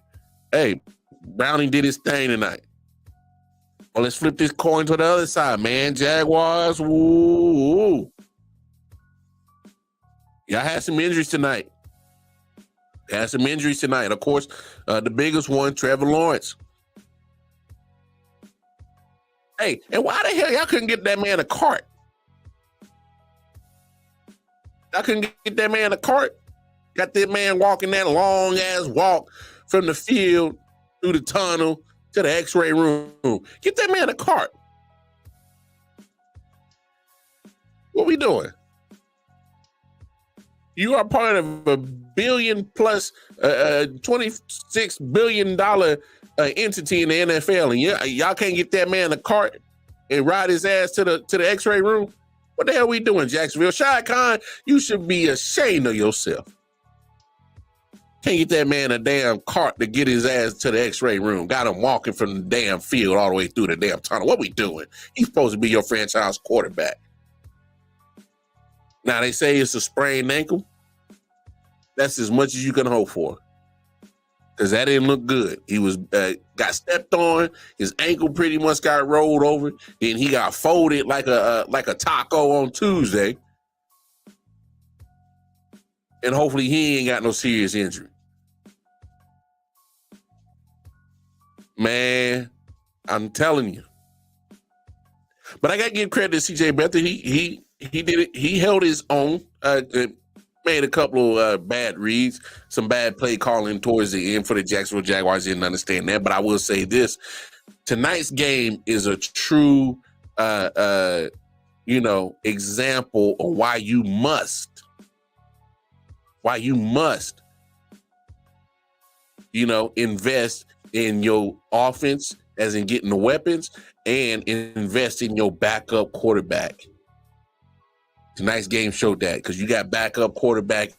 Hey, Browning did his thing tonight. Well, let's flip this coin to the other side, man. Jaguars, woo. Y'all had some injuries tonight. Of course, the biggest one, Trevor Lawrence. Hey, and why the hell y'all couldn't get that man a cart? Y'all couldn't get that man a cart? Got that man walking that long-ass walk from the field through the tunnel to the x-ray room. Get that man a cart. What we doing? You are part of a billion plus $26 billion entity in the NFL, and y'all can't get that man a cart and ride his ass to the x-ray room? What the hell we doing, Jacksonville? Shad Khan, you should be ashamed of yourself. Can't get that man a damn cart to get his ass to the x-ray room. Got him walking from the damn field all the way through the damn tunnel. What we doing? He's supposed to be your franchise quarterback. Now, they say it's a sprained ankle. That's as much as you can hope for, because that didn't look good. He was got stepped on. His ankle pretty much got rolled over. Then he got folded like a taco on Tuesday. And hopefully he ain't got no serious injury. Man, I'm telling you. But I got to give credit to C.J. Beathard. He did it. He held his own. Made a couple of bad reads, some bad play calling towards the end for the Jacksonville Jaguars. Didn't understand that. But I will say this. Tonight's game is a true, example of why you must, invest in your offense, as in getting the weapons, and invest in your backup quarterback. Tonight's game showed that, because you got backup quarterback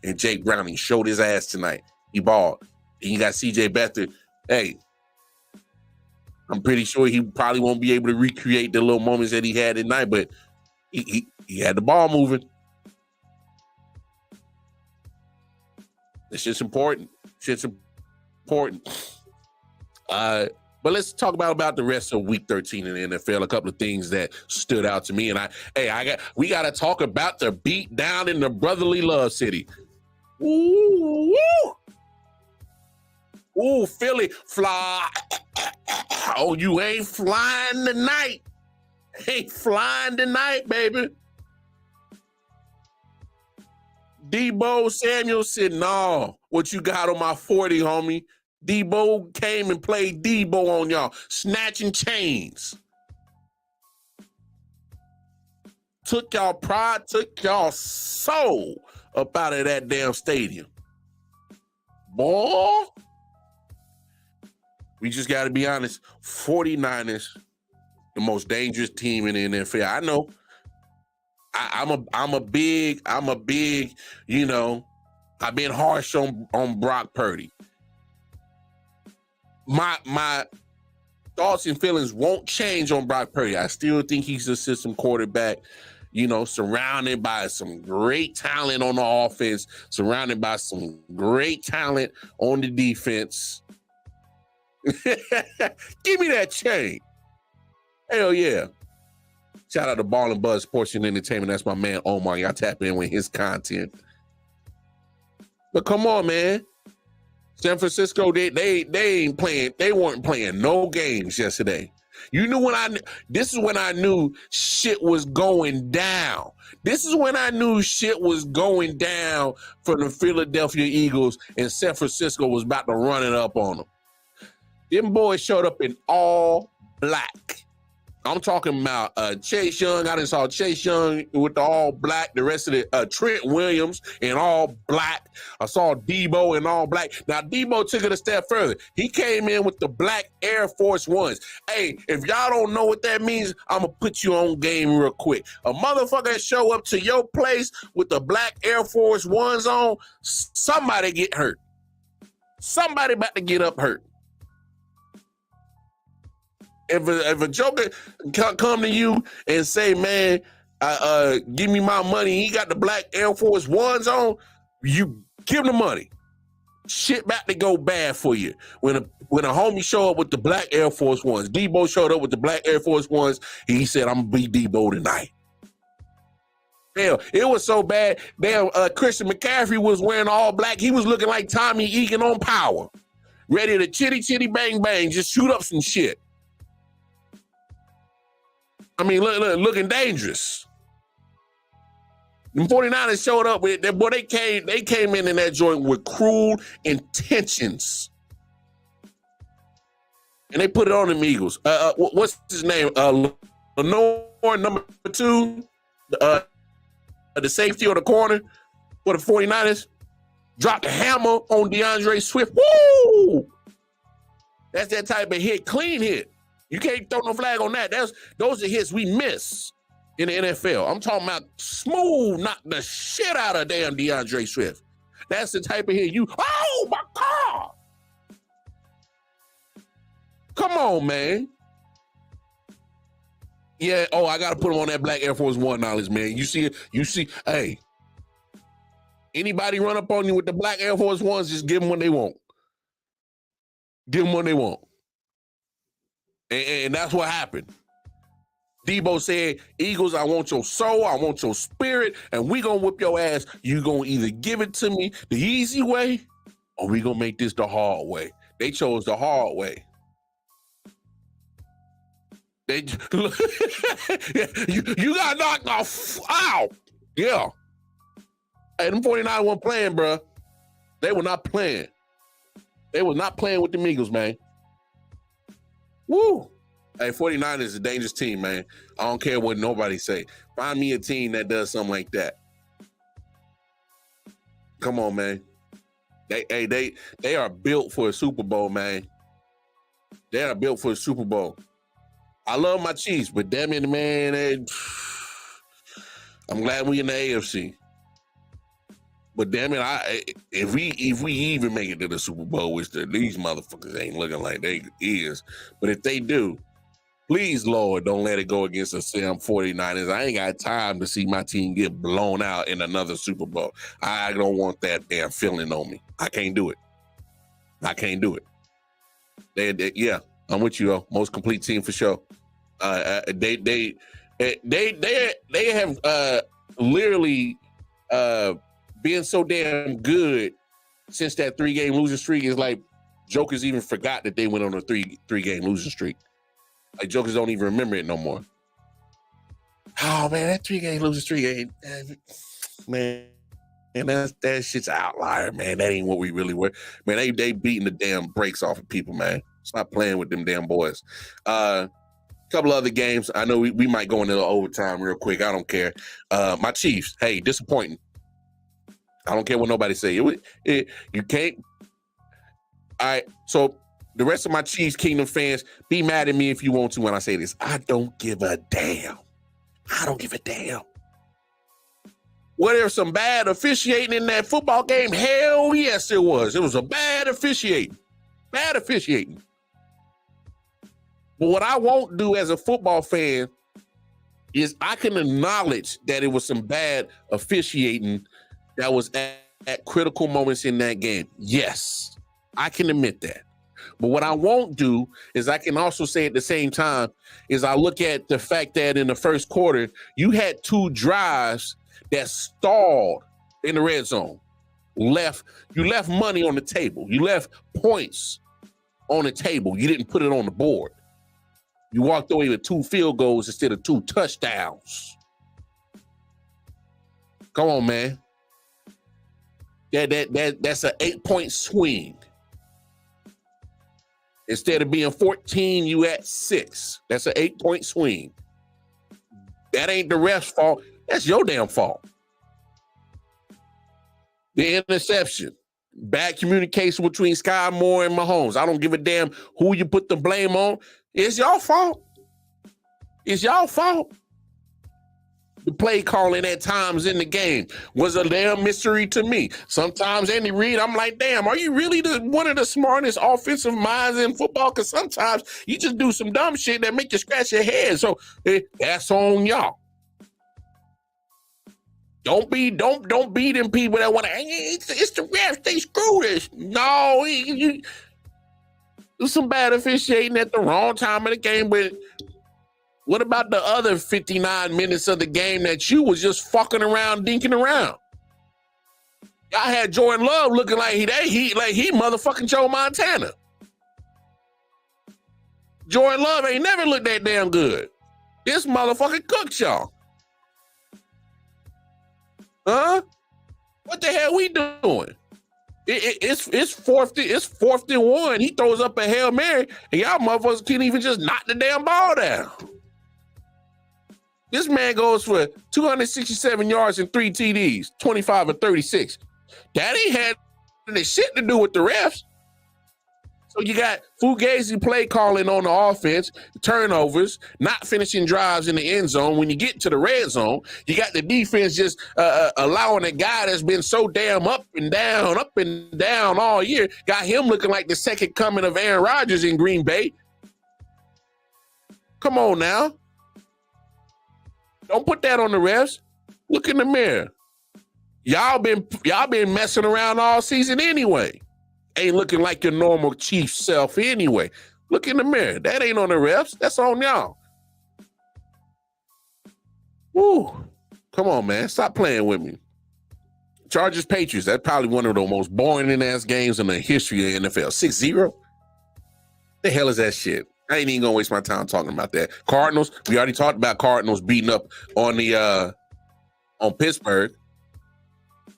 and Jake Browning showed his ass tonight. He balled. And you got C.J. Beathard. Hey, I'm pretty sure he probably won't be able to recreate the little moments that he had tonight, but he had the ball moving. This shit's important. But let's talk about the rest of Week 13 in the NFL. A couple of things that stood out to me, and we got to talk about the beat down in the brotherly love city. Ooh, Philly, fly! Oh, you ain't flying tonight. Ain't flying tonight, baby. Debo Samuelson, no. What you got on my 40, homie? Debo came and played Debo on y'all, snatching chains. took y'all pride, took y'all soul up out of that damn stadium. Boy, we just got to be honest. 49ers, the most dangerous team in the NFL. I know. I'm a big, you know, I've been harsh on Brock Purdy. My thoughts and feelings won't change on Brock Purdy. I still think he's a system quarterback, you know, surrounded by some great talent on the offense, surrounded by some great talent on the defense. Give me that chain. Hell yeah. Shout out to Ball and Buzz Sports and Entertainment. That's my man Omar. Y'all tap in with his content. But come on, man. San Francisco, they ain't playing. They weren't playing no games yesterday. You knew this is when I knew shit was going down. This is when I knew shit was going down for the Philadelphia Eagles and San Francisco was about to run it up on them. Them boys showed up in all black. I'm talking about Chase Young. I done saw Chase Young with the all black. The rest of the Trent Williams in all black. I saw Debo in all black. Now, Debo took it a step further. He came in with the black Air Force Ones. Hey, if y'all don't know what that means, I'm going to put you on game real quick. A motherfucker show up to your place with the black Air Force Ones on, somebody get hurt. Somebody about to get up hurt. If a joker come to you and say, man, give me my money, he got the black Air Force Ones on, you give him the money. Shit about to go bad for you. When a homie show up with the black Air Force Ones, Debo showed up with the black Air Force Ones, he said, I'm going to be Debo tonight. Hell, it was so bad, damn, Christian McCaffrey was wearing all black. He was looking like Tommy Egan on Power. Ready to chitty bang bang, just shoot up some shit. I mean, looking dangerous. The 49ers showed up with that boy. They came in that joint with cruel intentions, and they put it on them Eagles. What's his name? Lenore, number 2, the safety or the corner for the 49ers, dropped a hammer on DeAndre Swift. Woo! That's that type of hit, clean hit. You can't throw no flag on that. Those are hits we miss in the NFL. I'm talking about smooth, knock the shit out of damn DeAndre Swift. That's the type of hit oh my God. Come on, man. Yeah, I got to put him on that black Air Force One knowledge, man. You see, hey, anybody run up on you with the black Air Force Ones, just give them what they want. Give them what they want. And that's what happened. Debo said, Eagles, I want your soul, I want your spirit, and we gonna whip your ass. You gonna either give it to me the easy way, or we gonna make this the hard way. They chose the hard way. You got knocked off. Ow! Yeah. Hey, them 49 weren't playing, bro. They were not playing. They were not playing with the Eagles, man. Woo! Hey, 49ers is a dangerous team, man. I don't care what nobody say. Find me a team that does something like that. Come on, man. They are built for a Super Bowl, man. They are built for a Super Bowl. I love my Chiefs, but damn it, man, I'm glad we in the AFC. But damn it, if we even make it to the Super Bowl, which these motherfuckers ain't looking like they is, but if they do, please, Lord, don't let it go against the Sam 49ers. I ain't got time to see my team get blown out in another Super Bowl. I don't want that damn feeling on me. I can't do it. Yeah, I'm with you, though. Most complete team for sure. They have literally being so damn good since that 3-game losing streak. Is like jokers even forgot that they went on a three-game losing streak. Like jokers don't even remember it no more. Oh man, that 3-game losing streak ain't, man. And that shit's an outlier, man. That ain't what we really were. Man, they beating the damn brakes off of people, man. Stop playing with them damn boys. couple other games. I know we might go into overtime real quick. I don't care. My Chiefs, hey, disappointing. I don't care what nobody say. You can't. All right, so the rest of my Chiefs Kingdom fans, be mad at me if you want to when I say this. I don't give a damn. I don't give a damn. Were there some bad officiating in that football game? Hell yes, there was. It was a bad officiating. Bad officiating. But what I won't do as a football fan is I can acknowledge that it was some bad officiating that was at critical moments in that game. Yes, I can admit that. But what I won't do is I can also say at the same time is I look at the fact that in the first quarter, you had 2 drives that stalled in the red zone. You left money on the table. You left points on the table. You didn't put it on the board. You walked away with 2 field goals instead of 2 touchdowns. Come on, man. That's an 8-point swing. Instead of being 14, you at 6. That's an 8-point swing. That ain't the ref's fault. That's your damn fault. The interception. Bad communication between Sky Moore and Mahomes. I don't give a damn who you put the blame on. It's your fault. It's your fault. The play calling at times in the game was a damn mystery to me. Sometimes Andy Reid, I'm like, damn, are you really one of the smartest offensive minds in football? Because sometimes you just do some dumb shit that make you scratch your head. So that's on y'all. Don't be them people that want to. It's the refs. They screw this. No, you do some bad officiating at the wrong time of the game, but. What about the other 59 minutes of the game that you was just fucking around, dinking around? Y'all had Jordan Love looking like he motherfucking Joe Montana. Jordan Love ain't never looked that damn good. This motherfucker cooked y'all. Huh? What the hell we doing? It's fourth and 1. He throws up a Hail Mary, and y'all motherfuckers can't even just knock the damn ball down. This man goes for 267 yards and 3 TDs, 25 or 36. That ain't had any shit to do with the refs. So you got Fugazi play calling on the offense, turnovers, not finishing drives in the end zone. When you get to the red zone, you got the defense just allowing a guy that's been so damn up and down all year, got him looking like the second coming of Aaron Rodgers in Green Bay. Come on now. Don't put that on the refs. Look in the mirror. Y'all been messing around all season anyway. Ain't looking like your normal Chief self anyway. Look in the mirror. That ain't on the refs. That's on y'all. Woo. Come on, man. Stop playing with me. Chargers Patriots. That's probably one of the most boring-ass games in the history of NFL. 6-0? The hell is that shit? I ain't even gonna waste my time talking about that. Cardinals, we already talked about Cardinals beating up on on Pittsburgh.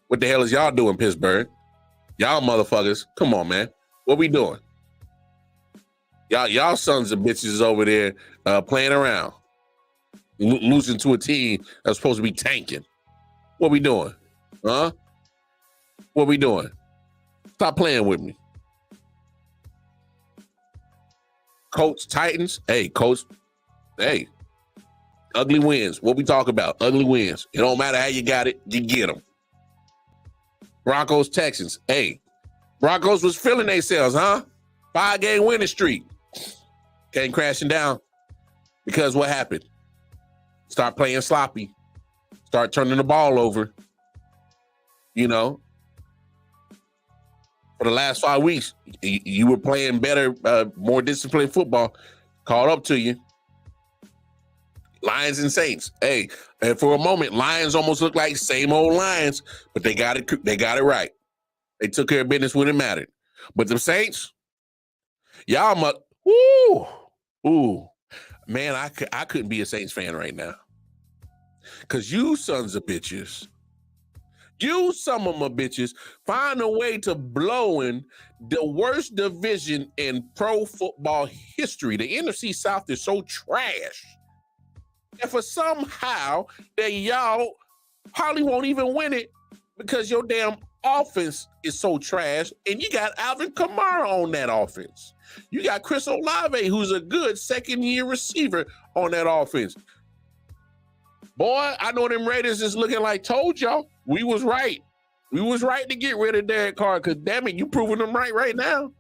What the hell is y'all doing, Pittsburgh? Y'all motherfuckers, come on, man. What we doing? Y'all sons of bitches over there playing around, losing to a team that's supposed to be tanking. What we doing? Huh? What we doing? Stop playing with me. Colts, Titans. Hey, Colts. Hey, ugly wins. What we talk about? Ugly wins. It don't matter how you got it. You get them. Broncos, Texans. Hey, Broncos was feeling themselves, huh? 5-game winning streak. Came crashing down because what happened? Start playing sloppy. Start turning the ball over. You know, for the last 5 weeks, you were playing better, more disciplined football. Caught up to you. Lions and Saints. Hey, and for a moment, Lions almost looked like same old Lions, but they got it. They got it right. They took care of business when it mattered. But the Saints, y'all must. Ooh, man, I couldn't be a Saints fan right now, cause you sons of bitches, Use some of my bitches. Find a way to blow in the worst division in pro football history. The NFC South is so trash. And for somehow that y'all probably won't even win it because your damn offense is so trash, and you got Alvin Kamara on that offense. You got Chris Olave, who's a good second-year receiver on that offense. Boy, I know them Raiders is looking like, told y'all, we was right. We was right to get rid of Derek Carr, because damn it, you proving them right now.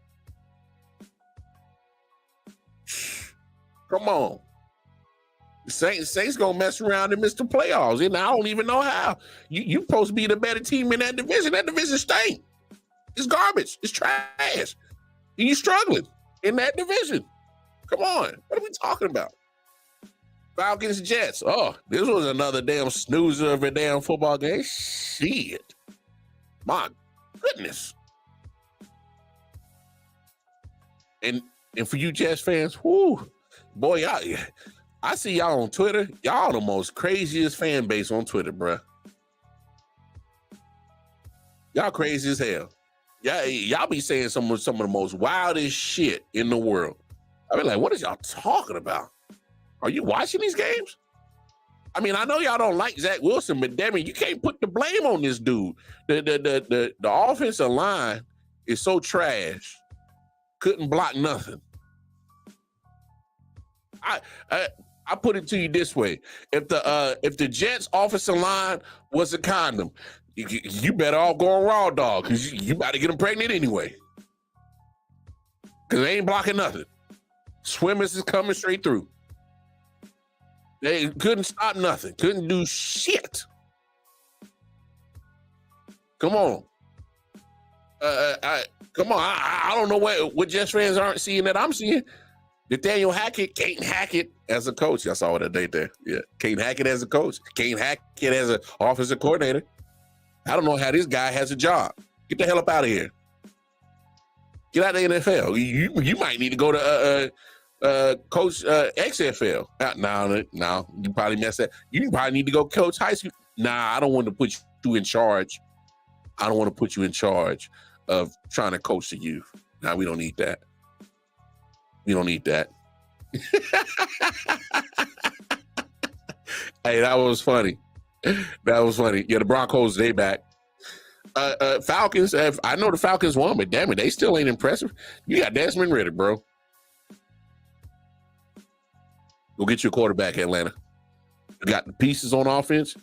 Come on. Saints gonna mess around and miss the playoffs, and I don't even know how. You supposed to be the better team in that division. That division stink. It's garbage. It's trash. And you struggling in that division. Come on. What are we talking about? Falcons, Jets. Oh, this was another damn snoozer of a damn football game. Shit. My goodness. And for you Jets fans, whoo, boy, y'all, I see y'all on Twitter. Y'all the most craziest fan base on Twitter, bruh. Y'all crazy as hell. Y'all be saying some of the most wildest shit in the world. I mean, like, what is y'all talking about? Are you watching these games? I mean, I know y'all don't like Zach Wilson, but damn it, you can't put the blame on this dude. The offensive line is so trash. Couldn't block nothing. I put it to you this way: if the Jets' offensive line was a condom, you better all go on raw dog, because you about to get them pregnant anyway. Because they ain't blocking nothing. Swimmers is coming straight through. They couldn't stop nothing. Couldn't do shit. Come on. Come on. I don't know what Jets fans aren't seeing that I'm seeing. Nathaniel Hackett can't hack it as a coach. I saw that day there. Yeah. Can't hack it as a coach. Can't hack it as an offensive coordinator. I don't know how this guy has a job. Get the hell up out of here. Get out of the NFL. You might need to go to coach XFL. No, you probably messed that. You probably need to go coach high school. Nah, I don't want to put you in charge. I don't want to put you in charge of trying to coach the youth. Nah, we don't need that. We don't need that. Hey, that was funny. That was funny. Yeah, the Broncos, they back. Falcons, I know the Falcons won, but damn it, they still ain't impressive. You got Desmond Ridder, bro. Go get your quarterback, Atlanta. You got the pieces on offense.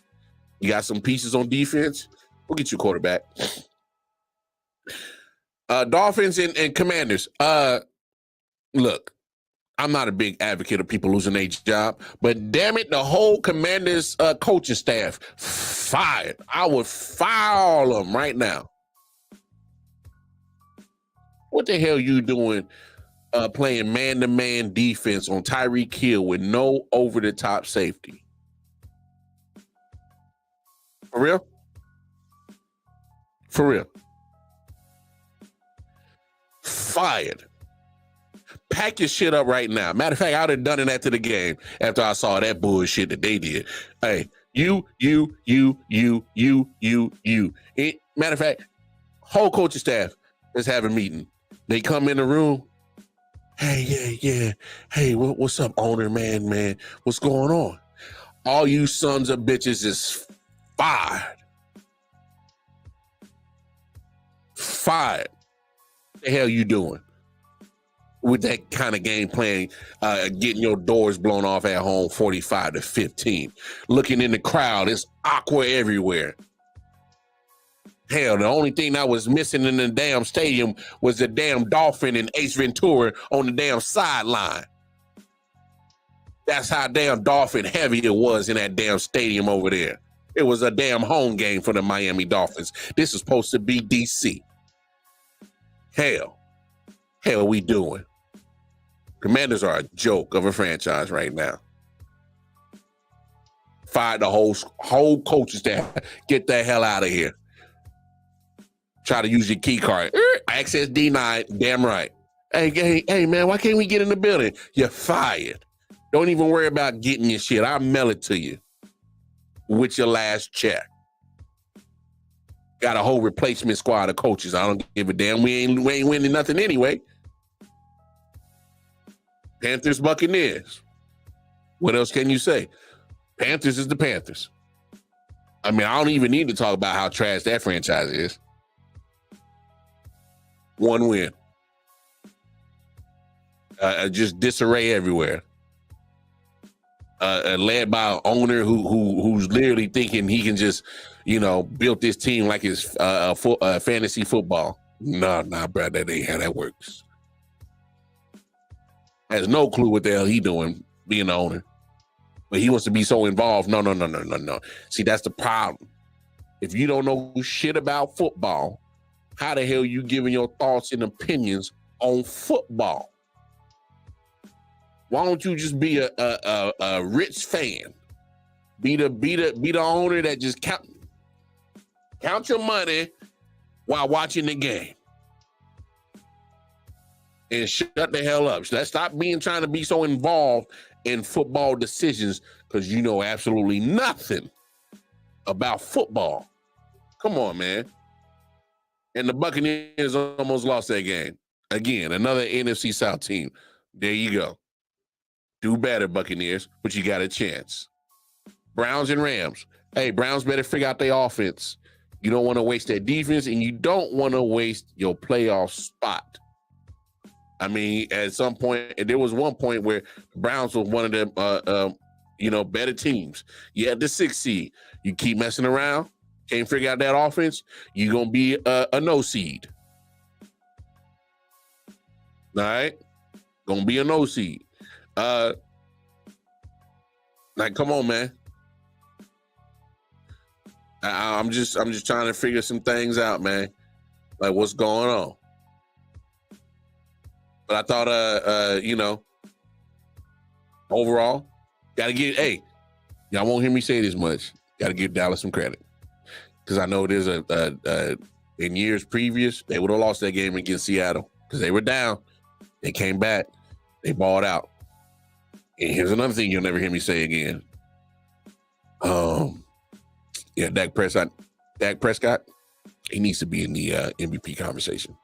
You got some pieces on defense. Go get your quarterback. Dolphins and Commanders. Look, I'm not a big advocate of people losing their job, but damn it, the whole Commanders coaching staff fired. I would fire all of them right now. What the hell you doing playing man-to-man defense on Tyreek Hill with no over-the-top safety? For real? For real. Fired. Pack your shit up right now. Matter of fact, I'd have done it after the game after I saw that bullshit that they did. Hey, you. Matter of fact, whole coaching staff is having a meeting. They come in the room. Hey, yeah. Hey, what's up, owner, man? What's going on? All you sons of bitches is fired. Fired. What the hell you doing with that kind of game plan, getting your doors blown off at home 45-15, looking in the crowd, it's awkward everywhere. Hell, the only thing that was missing in the damn stadium was the damn Dolphin and Ace Ventura on the damn sideline. That's how damn Dolphin heavy it was in that damn stadium over there. It was a damn home game for the Miami Dolphins. This is supposed to be DC. Hell we doing? Commanders are a joke of a franchise right now. Fire the whole coaching staff. Get the hell out of here. Try to use your key card. Access denied. Damn right. Hey, man, why can't we get in the building? You're fired. Don't even worry about getting your shit. I'll mail it to you with your last check. got a whole replacement squad of coaches. I don't give a damn. We ain't winning nothing anyway. Panthers, Buccaneers. What else can you say? Panthers is the Panthers. I mean, I don't even need to talk about how trash that franchise is. One win. Just disarray everywhere. Led by an owner who's literally thinking he can just, build this team like it's fantasy football. Nah, bro, that ain't how that works. Has no clue what the hell he doing being the owner. But he wants to be so involved. No. See, that's the problem. If you don't know shit about football, how the hell you giving your thoughts and opinions on football? Why don't you just be a rich fan? Be the owner that just count your money while watching the game. And shut the hell up. Let's stop trying to be so involved in football decisions because you know absolutely nothing about football. Come on, man. And the Buccaneers almost lost that game. Again, another NFC South team. There you go. Do better, Buccaneers, but you got a chance. Browns and Rams. Hey, Browns better figure out their offense. You don't want to waste their defense, and you don't want to waste your playoff spot. I mean, at some point, there was one point where the Browns was one of them, better teams. You had the 6th seed. You keep messing around, can't figure out that offense, you're going to be a no seed. All right? Going to be a no seed. Come on, man. I'm just trying to figure some things out, man. Like, what's going on? But I thought, overall, gotta give. Hey, y'all won't hear me say this much. Gotta give Dallas some credit because I know there's in years previous they would have lost that game against Seattle because they were down. They came back. They balled out. And here's another thing you'll never hear me say again. Dak Prescott, he needs to be in the MVP conversation.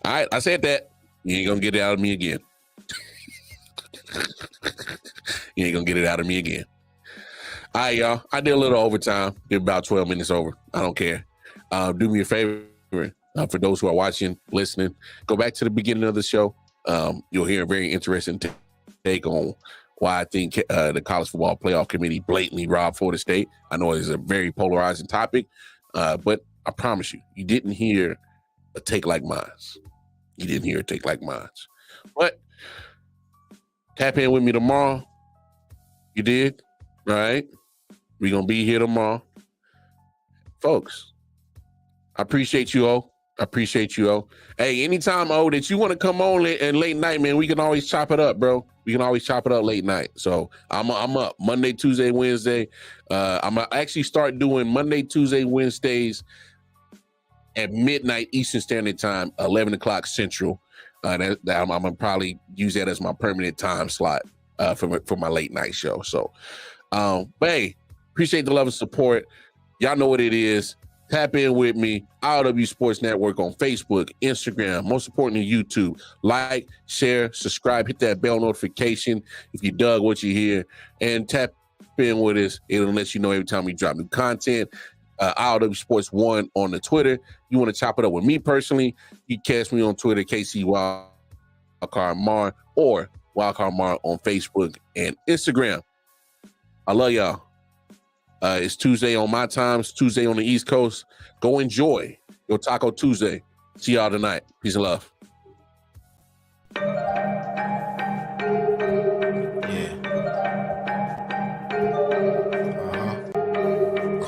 All right, I said that. You ain't gonna get it out of me again. You ain't gonna get it out of me again. All right, y'all. I did a little overtime. Did about 12 minutes over. I don't care. Do me a favor. For those who are watching, listening, go back to the beginning of the show. You'll hear a very interesting take on why I think the College Football Playoff Committee blatantly robbed Florida State. I know it's a very polarizing topic, but I promise you didn't hear a take like mine. You didn't hear a take like mine. But tap in with me tomorrow. You did? All right? We're going to be here tomorrow. Folks, I appreciate you, O. I appreciate you, O. Hey, anytime, O, that you want to come on and late night, man, we can always chop it up, bro. We can always chop it up late night. So I'm up Monday, Tuesday, Wednesday. I'm going to actually start doing Monday, Tuesday, Wednesdays at midnight Eastern Standard Time, 11 o'clock Central. I'm going to probably use that as my permanent time slot for my late night show. So, but hey, appreciate the love and support. Y'all know what it is. Tap in with me, I.O.W. Sports Network on Facebook, Instagram, most importantly, YouTube. Like, share, subscribe, hit that bell notification if you dug what you hear, and tap in with us. It'll let you know every time we drop new content. I.O.W. Sports 1 on the Twitter. You want to chop it up with me personally, you catch me on Twitter, KC Wildcard Mar, or Wildcard Mar on Facebook and Instagram. I love y'all. It's Tuesday on my time. It's Tuesday on the East Coast. Go enjoy your Taco Tuesday. See y'all tonight. Peace and love. Come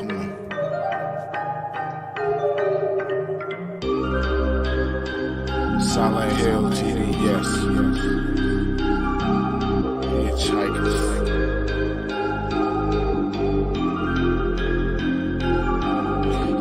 on. Silent Hill, TD, yes. Hitchhikers.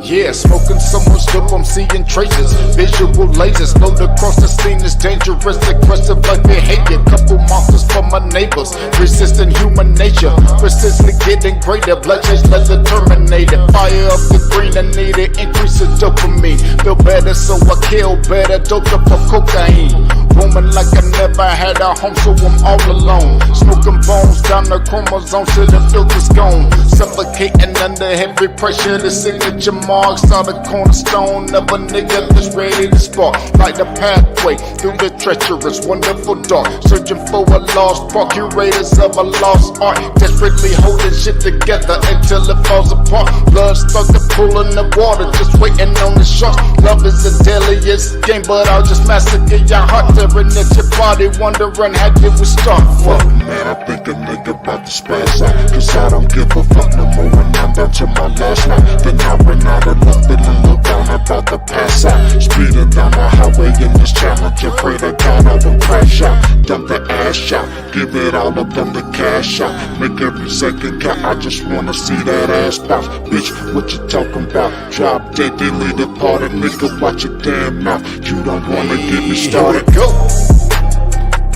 Yeah, smoking so much dope, I'm seeing traces. Visual lasers float across the scene. It's dangerous, aggressive like behavior. Couple monsters from my neighbors, resisting human nature. Persistently getting greater, bloodshed, let the terminator. Fire up the green, I need it, increase the dopamine. Feel better, so I kill better. Doped up for cocaine. Woman like I never had a home, so I'm all alone. Smoking bones down the chromosome, till the filter's gone. Suffocating under heavy pressure, the signature marks are the cornerstone of a nigga that's ready to spark. Like the pathway through the treacherous, wonderful dark. Searching for a lost part, curators of a lost art. Desperately holding shit together until it falls apart. Blood stuck to pool in the water, just waiting on the sharks. Love is the deadliest game, but I'll just massacre your heart. Tearing at your body, wondering how did we start? Fuck man, I think a nigga about to spaz out, cause I don't give a fuck no more when I'm down to my last night. Then I ran out of luck, feeling look down, about to pass out. Speeding down the highway in this challenge, afraid of God I will crash out. Dump the ash out, give it all up on the cash out. Make every second count, I just wanna see that ass bounce. Bitch, what you talking about? Drop dead, delete the party, nigga, watch your damn mouth. You don't wanna get me started. Go.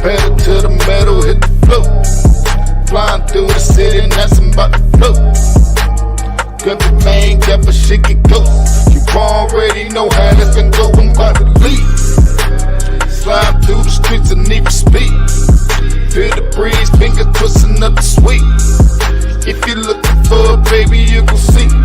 Pedal to the metal, hit the floor. Flying through the city, and that's about to float. Grab the thing, grab a shit, get close. You already know how this can go, I'm about to leave. Slide through the streets and need for speed. Feel the breeze, finger twisting up the sweet. If you're looking for a baby, you gon' see.